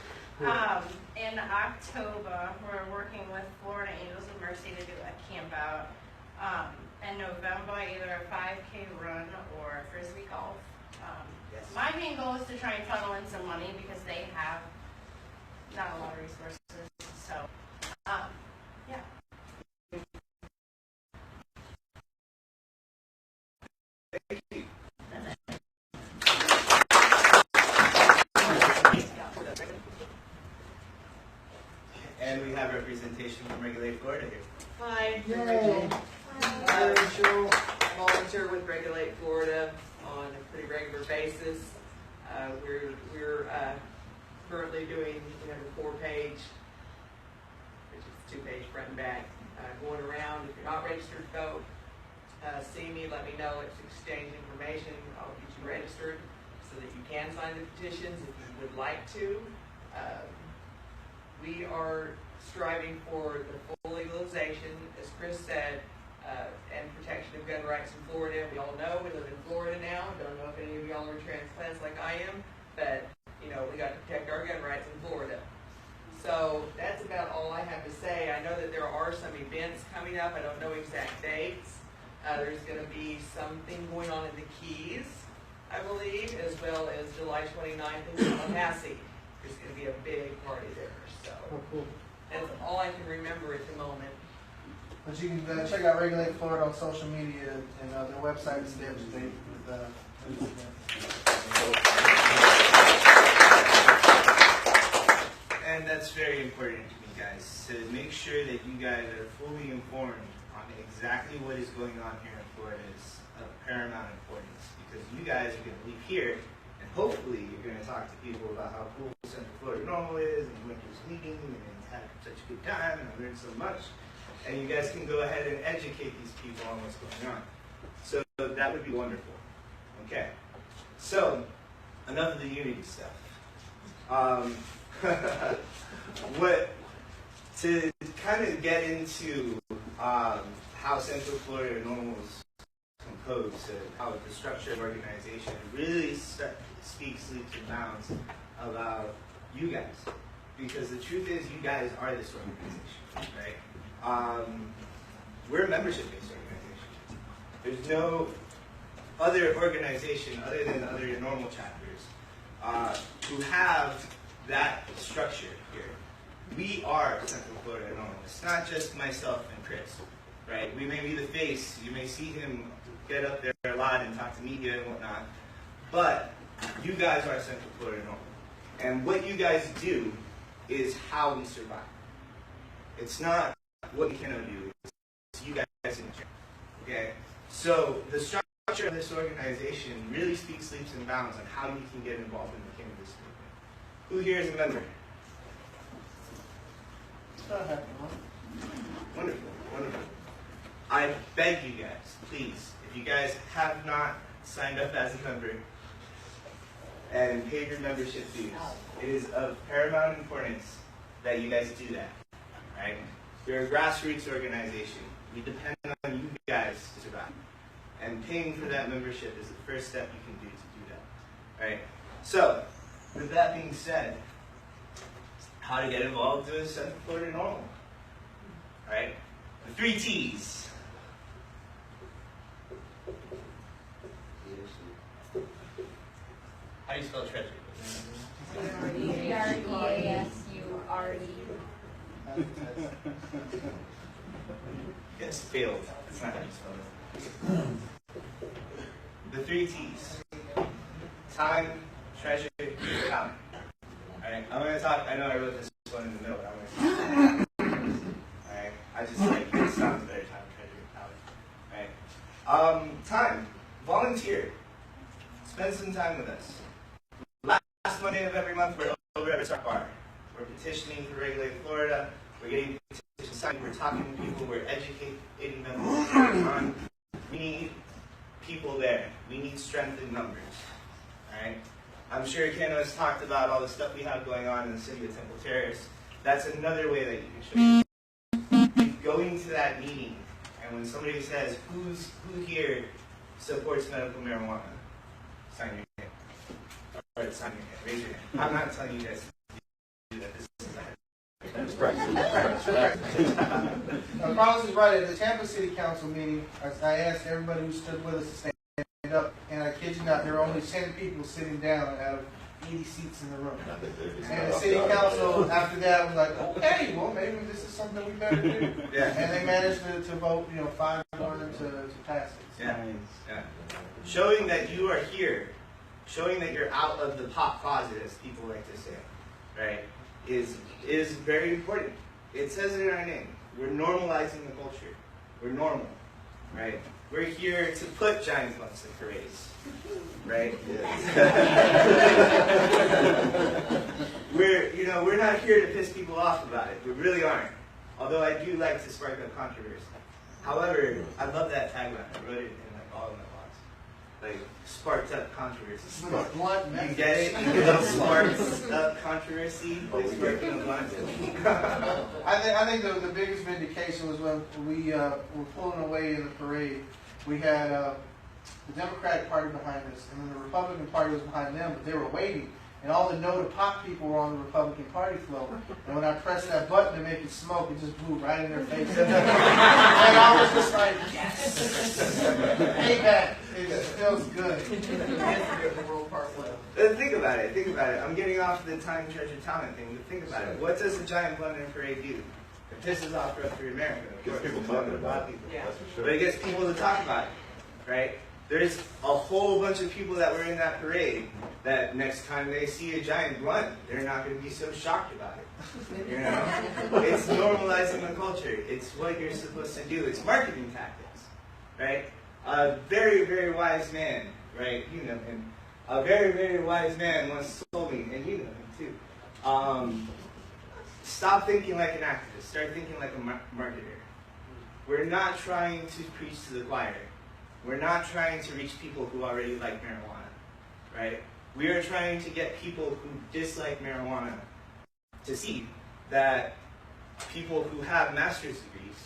In October, we're working with Florida Angels of Mercy to do a camp out. In November, either a 5K run or frisbee golf. Yes. My main goal is to try and funnel in some money because they have not a lot of resources. So, yeah. And we have representation from Regulate Florida here. Hi, I'm Rachel. I'm Rachel, volunteer with Regulate Florida on a pretty regular basis. We're currently doing, we have a 4-page, which is 2-page front and back, going around. If you're not registered to vote, see me, let me know. Let's exchange information. I'll get you registered so that you can sign the petitions if you would like to. We are striving for the full legalization, as Chris said, and protection of gun rights in Florida. We all know we live in Florida now. Don't know if any of y'all are transplants like I am, but we got to protect our gun rights in Florida. So that's about all I have to say. I know that there are some events coming up. I don't know exact dates. There's going to be something going on in the Keys, I believe, as well as July 29th in Tallahassee. There's going to be a big party there. So Cool. that's all I can remember at the moment. But you can check out Regulate Florida on social media, and their website is there today with and that's very important to me, guys, to make sure that you guys are fully informed on exactly what is going on here in Florida is of paramount importance, because you guys are going to leave here, and hopefully you're going to talk to people about how cool Central Florida NORML is, and you went to this meeting, and had such a good time, and I learned so much, and you guys can go ahead and educate these people on what's going on. So that would be wonderful. Okay, so enough of the unity stuff. To kind of get into how Central Florida NORML is composed, how the structure of organization really speaks leaps and bounds about you guys. Because the truth is, you guys are this organization, right? We're a membership-based organization. There's no other organization other than other NORML chapters who have that structure here. We are Central Florida NORML. It's not just myself and Chris, right? We may be the face. You may see him get up there a lot and talk to media and whatnot, but you guys are Central Florida NORML. And what you guys do is how we survive. It's not what we cannot do. It's you guys in the chair. Okay? So the structure of this organization really speaks leaps and bounds on how you can get involved in the cannabis movement. Who here is a member? Wonderful, wonderful. I beg you guys, please, if you guys have not signed up as a member and paid your membership dues, it is of paramount importance that you guys do that, right? You're a grassroots organization. We depend on you guys to survive. And paying for that membership is the first step you can do to do that, right? So, with that being said, how to get involved with Central Florida NORML, right? The 3 T's. How do you spell treasure? Treasure. Yes, failed. That's not how you spell it. The 3 T's. Time, treasure, talent. Alright, I'm going to talk, I know I wrote this one in the middle, but I'm going to talk. Alright, I just like it sounds better, time, treasure, talent. Alright. Time. Volunteer. Spend some time with us. Last Monday of every month, we're over at our bar. We're petitioning for regulated Florida. We're getting petitions signed. We're talking to people. We're educating them what's going on. We need people there. We need strength in numbers. Alright? I'm sure Ken has talked about all the stuff we have going on in the city of Temple Terrace. That's another way that you can show you. Going to that meeting, and when somebody says, who here supports medical marijuana? Sign your hand. Or sign your hand. Raise your hand. I'm not telling you guys to do that. This is Carlos is right. At the Tampa City Council meeting, I asked everybody who stood with us to stand up, and I kid you not, there were only 10 people sitting down out of 80 seats in the room. And the City Council, after that, was like, okay, well, maybe this is something we better do. Yeah. And they managed to vote, 5-1 to pass it. Yeah. Yeah. Showing that you are here, showing that you're out of the pop closet, as people like to say, right, is very important. It says it in our name. We're normalizing the culture. We're normal, right? We're here to put giant butts in parades, right? We're not here to piss people off about it. We really aren't. Although I do like to spark up controversy. However, I love that tagline. I wrote it in all of my blogs. Like, sparked up controversy. You get it? You get it? Sparked up controversy. Like sparking a blunt. I think the biggest vindication was when we were pulling away in the parade. We had the Democratic Party behind us, and then the Republican Party was behind them, but they were waiting. And all the no to pop people were on the Republican Party float. And when I pressed that button to make it smoke, it just blew right in their face. And I was just like, yes! Payback. It feels good. Think about it. Think about it. I'm getting off the time, treasure, talent thing, but think about it. What does a giant blunt in a parade do? It pisses off Rest for America. Of course. Gets people talking about it. People. Yeah. That's for sure. But it gets people to talk about it, right? there's a whole bunch of people that were in that parade that next time they see a giant blunt, they're not going to be so shocked about it. You know, it's normalizing the culture. It's what you're supposed to do. It's marketing tactics, right? A very, very wise man, right? You know him. A very, very wise man once told me, and you know him too. Stop thinking like an activist. Start thinking like a marketer. We're not trying to preach to the choir. We're not trying to reach people who already like marijuana, right? We are trying to get people who dislike marijuana to see that people who have master's degrees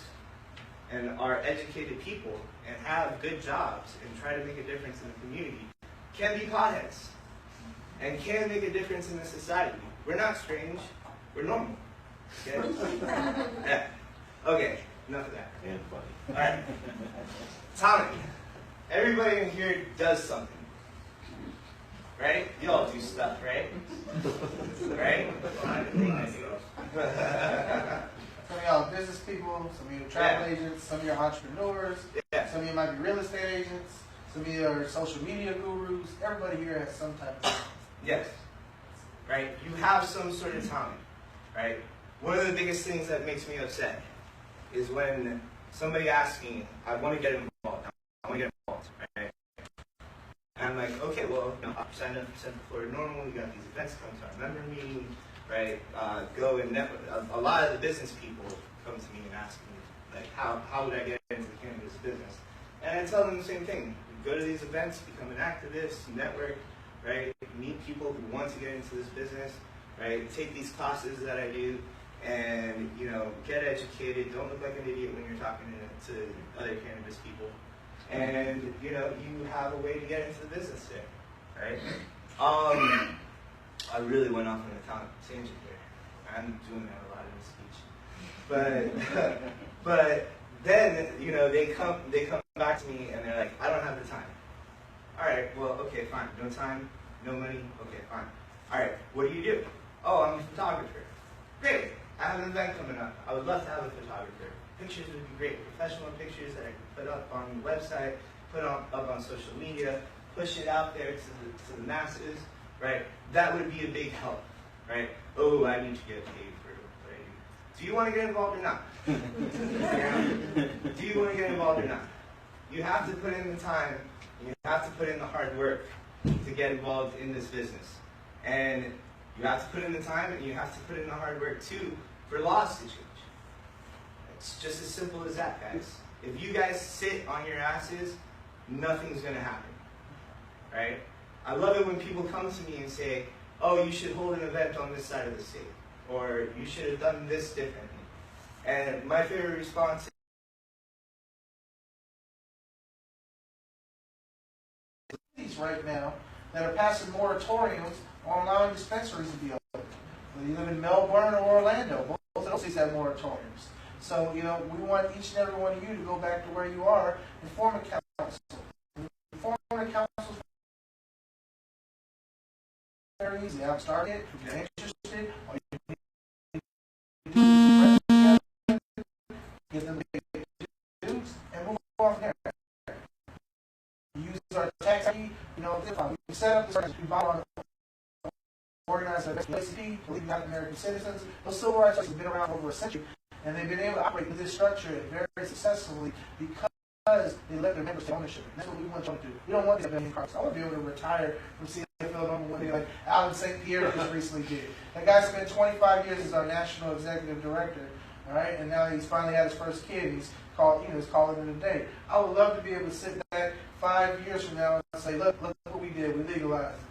and are educated people and have good jobs and try to make a difference in the community can be potheads and can make a difference in the society. We're not strange. We're normal. Okay? Yeah. Okay, enough of that. And funny. All right. Tommy, everybody in here does something. Right? You all do stuff, right? Right? Some of y'all are business people, some of you are travel agents, some of you are entrepreneurs, some of you might be real estate agents, some of you are social media gurus. Everybody here has some type of talent. Yes. Right? You have some sort of talent. Right? One of the biggest things that makes me upset is when somebody asks me, I want to get involved. I want to get involved. Right? And I'm like, okay, well, you know, sign up for CFL NORML. You got these events, come to our member meeting, right? Go and network. A lot of the business people come to me and ask me, like, how would I get into the cannabis business? And I tell them the same thing. You go to these events, become an activist, network, right? Meet people who want to get into this business, right? Take these classes that I do, and you know, get educated. Don't look like an idiot when you're talking to other cannabis people. And you know, you have a way to get into the business there, right? I really went off on a tangent here. I'm doing that a lot in speech, but then you know they come back to me and they're like, I don't have the time. All right, well, okay, fine. No time, no money. Okay, fine. All right, what do you do? Oh, I'm a photographer. Great. I have an event coming up. I would love to have a photographer. Pictures would be great. Professional pictures that I can put up on the website, put up on social media, push it out there to the masses, right? That would be a big help, right? Oh, I need to get paid for what I do. Do you want to get involved or not? Do you want to get involved or not? You have to put in the time, you have to put in the hard work to get involved in this business. And you have to put in the time and you have to put in the hard work too for laws to change. It's just as simple as that, guys. If you guys sit on your asses, nothing's going to happen, right? I love it when people come to me and say, oh, you should hold an event on this side of the state, or you should have done this differently. And my favorite response is right now that are passing moratoriums on allowing dispensaries to be open. Whether you live in Melbourne or Orlando, both of those cities have moratoriums. So, you know, we want each and every one of you to go back to where you are and form a council. Form a council is very easy. I've started. If you're interested, all you need to do is get them to pay dues and move on from there. Use our tax ID, you know, we set up this, we bought on organized LCP, believe not American citizens. Those civil rights have been around for over a century. And they've been able to operate with this structure very successfully because they let their members take ownership. And that's what we want you to do. We don't want these abandoned cars. I want to be able to retire from CFL NORML one day like Alan St. Pierre just recently did. That guy spent 25 years as our national executive director, all right? And now he's finally had his first kid. He's calling it a day. I would love to be able to sit back 5 years from now and say, look what we did. We legalized it.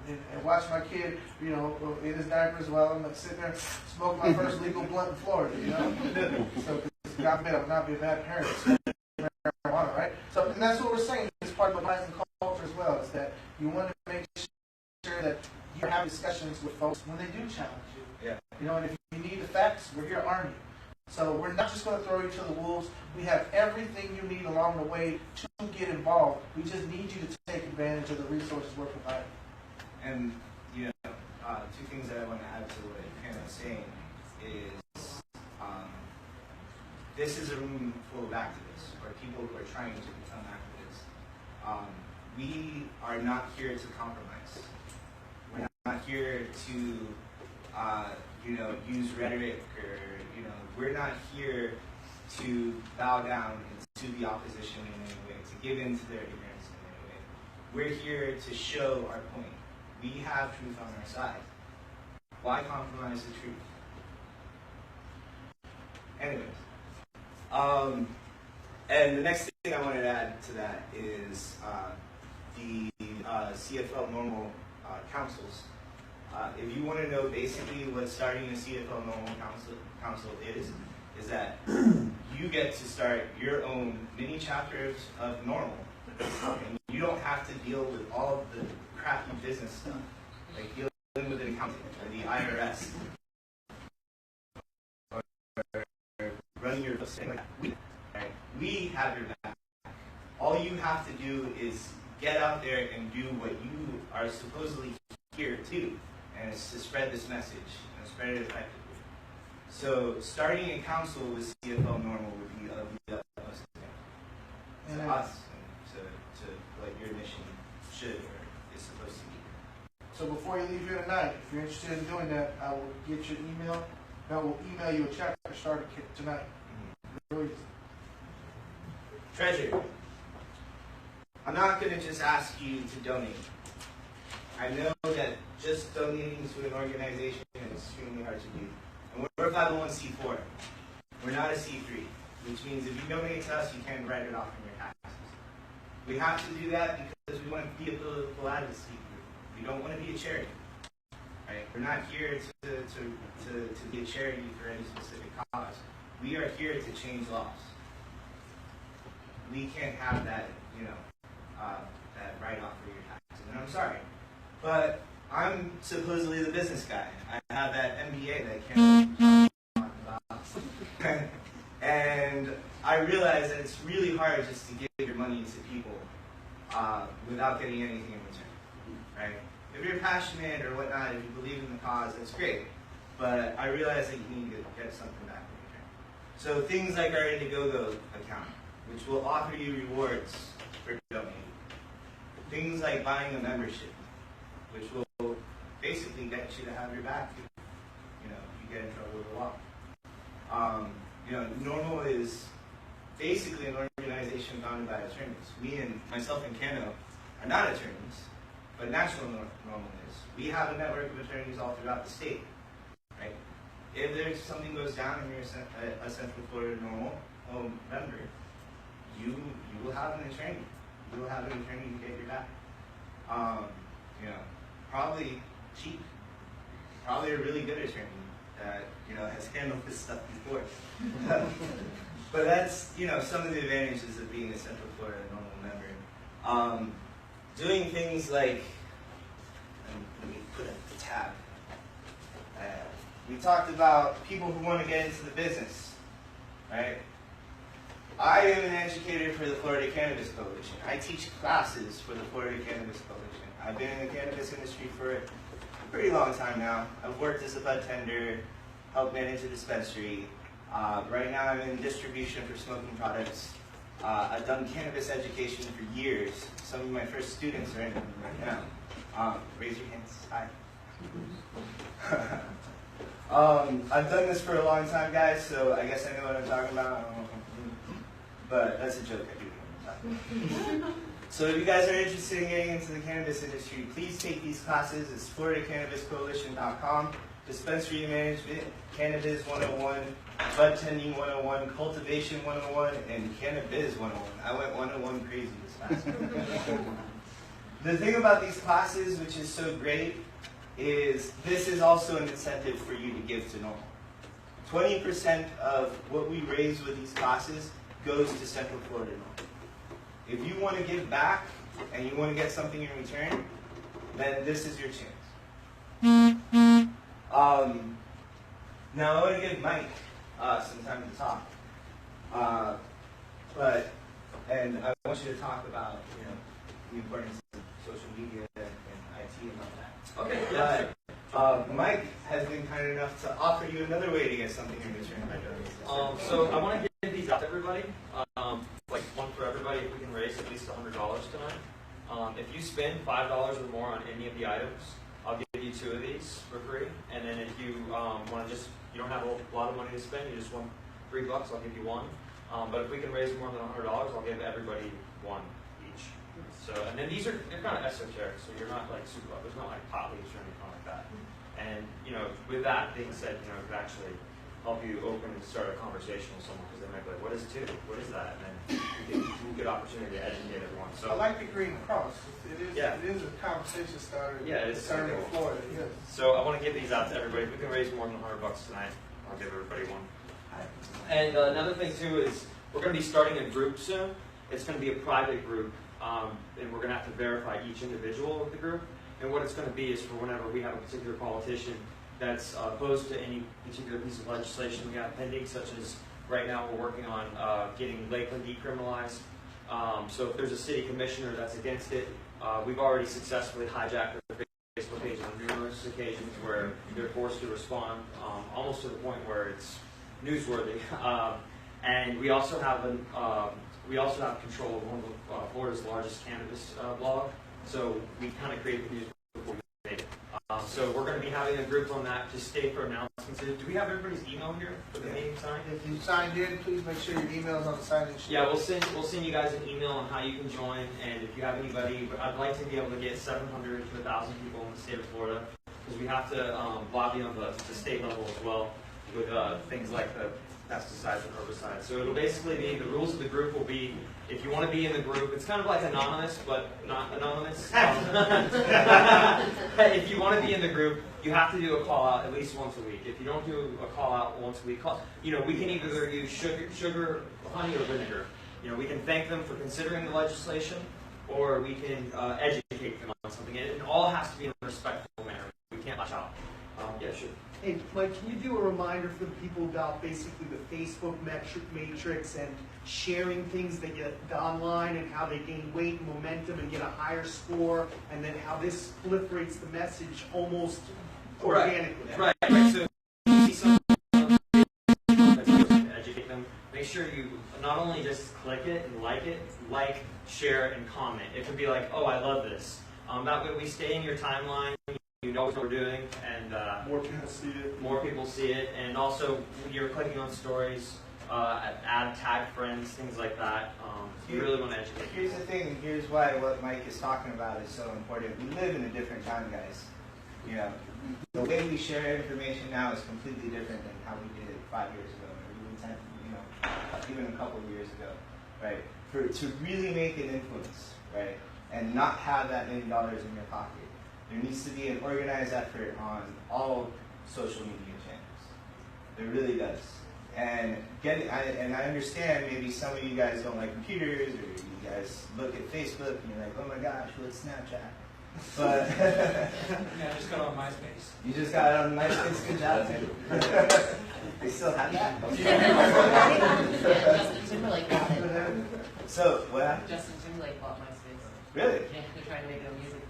And watch my kid, you know, in his diapers while I'm like sitting there smoking my first legal blunt in Florida, you know? So, God forbid, I would not be a bad parent. Marijuana, right? So, and that's what we're saying. It's part of the rising culture as well, is that you want to make sure that you have discussions with folks when they do challenge you. Yeah. You know, and if you need the facts, we're here to arm you. So we're not just going to throw you to the wolves. We have everything you need along the way to get involved. We just need you to take advantage of the resources we're providing. And, you know, two things that I want to add to what Hannah was saying is this is a room full of activists, or people who are trying to become activists. we are not here to compromise. We're not here to, use rhetoric or, we're not here to bow down to the opposition in any way, to give in to their ignorance in any way. We're here to show our point. We have truth on our side. Why compromise the truth? Anyways, and the next thing I wanted to add to that is the CFL NORML councils. If you want to know basically what starting a CFL NORML council is that you get to start your own mini chapters of NORML. And you don't have to deal with all of the crappy business stuff, like dealing with an accountant or the IRS. Or running your thing like that. We have your back. All you have to do is get out there and do what you are supposedly here to, and it's to spread this message and spread it effectively. So starting a council with CFL NORML would be of the utmost advantage to us and to what your mission should or is supposed to be. So before you leave here tonight, if you're interested in doing that, I will get your email. I will email you a chapter starter kit tonight. Really. Treasure. I'm not going to just ask you to donate. I know that just donating to an organization is extremely hard to do. And we're a 501c4. We're not a C3, which means if you donate to us, you can't write it off from your taxes. We have to do that because we want to be a political advocacy group. We don't want to be a charity. Right? We're not here to be a charity for any specific cause. We are here to change laws. We can't have that, that write-off for your taxes. And I'm sorry, but I'm supposedly the business guy. I have that MBA that Karen talked about. And I realize that it's really hard just to give your money to people without getting anything in return, right? If you're passionate or whatnot, if you believe in the cause, that's great. But I realize that you need to get something back in return. So things like our Indiegogo account, which will offer you rewards for donating. Things like buying a membership, which will basically get you to have your back if you get in trouble with the law. NORML is basically an organization founded by attorneys. Me and myself and Kano are not attorneys, but National NORML is. We have a network of attorneys all throughout the state, right? If there's something goes down and you're a Central Florida NORML member, you will have an attorney. You will have an attorney to get your back. Probably cheap. Probably a really good attorney that has handled this stuff before. But that's some of the advantages of being a Central Florida NORML member. Doing things like, let me put up the tab. We talked about people who want to get into the business, right? I am an educator for the Florida Cannabis Coalition. I teach classes for the Florida Cannabis Coalition. I've been in the cannabis industry for a pretty long time now. I've worked as a bud tender, helped manage a dispensary. Right now I'm in distribution for smoking products. I've done cannabis education for years. Some of my first students are in it right now. Raise your hands. Hi. I've done this for a long time, guys, so I guess I know what I'm talking about. But that's a joke, I do. So if you guys are interested in getting into the cannabis industry, please take these classes. It's FloridaCannabisCoalition.com, Dispensary Management, Cannabis 101, Bud Tending 101, Cultivation 101, and Cannabis 101. I went 101 crazy this class. The thing about these classes, which is so great, is this is also an incentive for you to give to NORML. 20% of what we raise with these classes goes to Central Florida NORML. If you want to give back and you want to get something in return, then this is your chance. Now I want to give Mike some time to talk. And I want you to talk about the importance of social media and IT and all that. Okay. Yeah. Mike has been kind enough to offer you another way to get something in return by doing this. So I want to give these out to everybody, like one for everybody if we can raise. raise at least $100 tonight. If you spend $5 or more on any of the items, I'll give you 2 of these for free. And then if you want to you don't have a lot of money to spend, you just want $3, I'll give you 1. But if we can raise more than $100, I'll give everybody 1 each. So, and then they're kind of esoteric, so you're not like super, there's not like pot leaves or anything like that. And with that being said, it could actually help you open and start a conversation with someone, because they might be like, what is 2? What is that? And then you get a good opportunity to educate everyone. So I like the Green Cross. It is a conversation starter. Yeah, it's concerning Florida. Yes. So I want to give these out to everybody. If we can raise more than $100 tonight, I'll give everybody 1. And another thing too is we're going to be starting a group soon. It's going to be a private group, and we're going to have to verify each individual with the group. And what it's going to be is for whenever we have a particular politician that's opposed to any particular piece of legislation we have pending, such as right now we're working on getting Lakeland decriminalized. So if there's a city commissioner that's against it, we've already successfully hijacked their Facebook page on numerous occasions where they're forced to respond, almost to the point where it's newsworthy. And we also have control of one of Florida's largest cannabis blog. So we kind of create the news before we made it. So we're going to be having a group on that. Just stay for announcements. Do we have everybody's email here for the meeting signed? If you signed in, please make sure your email's on the sign-in sheet. Yeah, we'll send you guys an email on how you can join, and if you have anybody, I'd like to be able to get 700 to 1,000 people in the state of Florida, because we have to lobby on the state level as well with things like the pesticides and herbicides. So it'll basically be, the rules of the group will be, if you want to be in the group, it's kind of like anonymous, but not anonymous. If you want to be in the group, you have to do a call out at least once a week. If you don't do a call out once a week, we can either use sugar, honey, or vinegar. We can thank them for considering the legislation, or we can educate them on something. And it all has to be in a respectful manner. We can't lash out. Yeah, sure. Hey, Mike, can you do a reminder for the people about basically the Facebook matrix and sharing things that get online and how they gain weight and momentum and get a higher score, and then how this proliferates the message almost organically? Right. So you see something that's supposed to educate them, make sure you not only just click it and like, share, and comment. It could be like, oh, I love this. That way we stay in your timeline. You know what we're doing, and more people see it. More people see it, and also you're clicking on stories, add tag friends, things like that. You really want to educate. Here's the thing. Here's why what Mike is talking about is so important. We live in a different time, guys. The way we share information now is completely different than how we did it 5 years ago, or even a couple of years ago, right? To really make an influence, right, and not have that many dollars in your pocket. There needs to be an organized effort on all social media channels. There really does. And I understand maybe some of you guys don't like computers, or you guys look at Facebook and you're like, oh my gosh, what's Snapchat? But yeah, I just got on MySpace. You just got it on MySpace. Good job, man. They still have that? Justin Timberlake bought it. So, what happened? Justin Timberlake bought MySpace. Really? Yeah, they're trying to make it a music thing.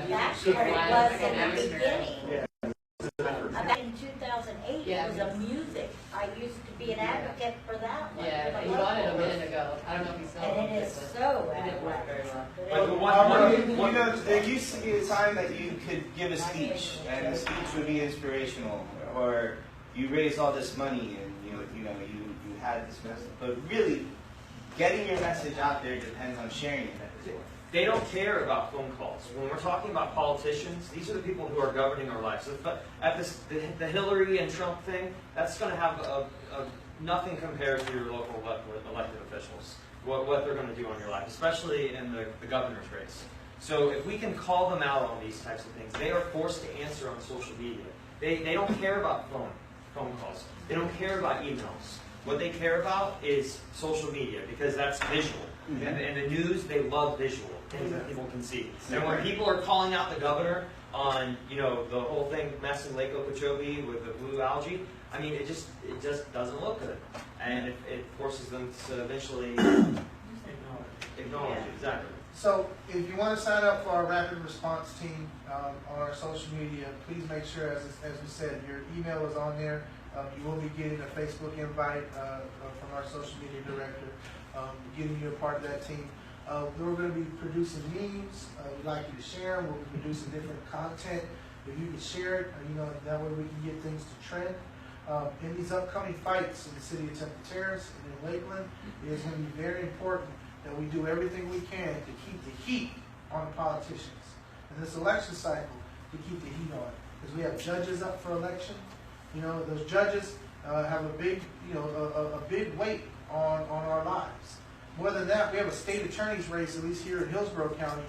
That's where it was in the beginning. Yeah. Back in 2008, it was a music. I used to be an advocate for that one. Yeah, he bought it a minute ago. I don't know if he still And it is so it didn't work very well. There used to be a time that you could give a speech, and the speech would be inspirational, or you raised all this money, and you had this message. But really, getting your message out there depends on sharing it. They don't care about phone calls. When we're talking about politicians, these are the people who are governing our lives. So at the Hillary and Trump thing, that's going to have nothing compared to your local elected officials, what they're going to do on your life, especially in the governor's race. So if we can call them out on these types of things, they are forced to answer on social media. They don't care about phone calls. They don't care about emails. What they care about is social media, because that's visual. Mm-hmm. And the news, they love visual, things that people can see. And when people are calling out the governor on, the whole thing, mess in Lake Okeechobee with the blue algae, I mean, it just doesn't look good. And it forces them to eventually acknowledge it. Exactly. So if you want to sign up for our rapid response team on our social media, please make sure, as we said, your email is on there. You will be getting a Facebook invite from our social media director, getting you a part of that team. We're going to be producing memes. We'd like you to share them. We'll be producing different content. If you can share it, that way we can get things to trend. In these upcoming fights in the city of Temple Terrace and in Lakeland, it is going to be very important that we do everything we can to keep the heat on the politicians. In this election cycle, to keep the heat on. Because we have judges up for election. Those judges have a big, a big weight on our lives. More than that, we have a state attorney's race, at least here in Hillsborough County,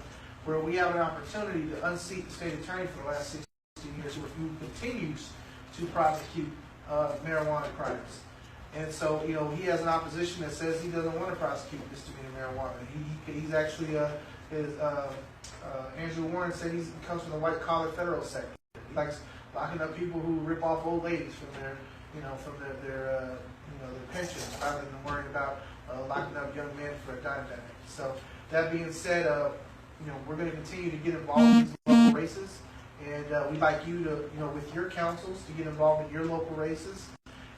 where we have an opportunity to unseat the state attorney for the last 16 years who continues to prosecute marijuana crimes. And so, he has an opposition that says he doesn't want to prosecute misdemeanor marijuana. He's actually, Andrew Warren said he comes from the white-collar federal sector. He likes locking up people who rip off old ladies from their pensions, rather than worrying about locking up young men for a dime bag. So that being said, we're going to continue to get involved in these local races, and we'd like you to, with your councils, to get involved in your local races.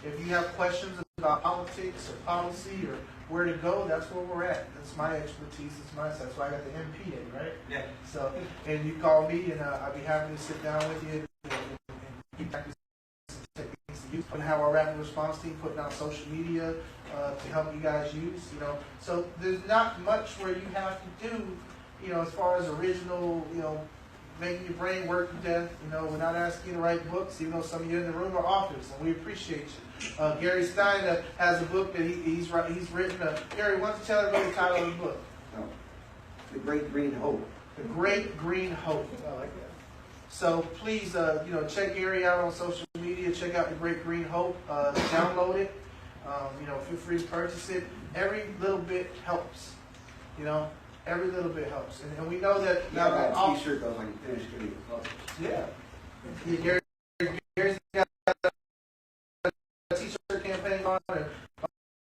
If you have questions about politics or policy or where to go, that's where we're at. That's my expertise. It's my side. So I got the MP in, right? Yeah. So, and you call me, and I'd be happy to sit down with you and keep practicing techniques to use. We're gonna have our rapid response team putting out social media to help you guys use. So there's not much where you have to do, as far as original, making your brain work to death. We're not asking you to write books, even though some of you in the room are authors, and we appreciate you. Gary Stein has a book that he's written. Gary, why don't you tell everybody the title of the book? Oh, The Great Green Hope. The Great Green Hope. I like that. So please, check Gary out on social media. Check out The Great Green Hope. Download it. Feel free to purchase it. Every little bit helps. Every little bit helps. And we know that. Yeah, that t-shirt though, when you finish getting the Yeah. Gary's got a t-shirt campaign on, and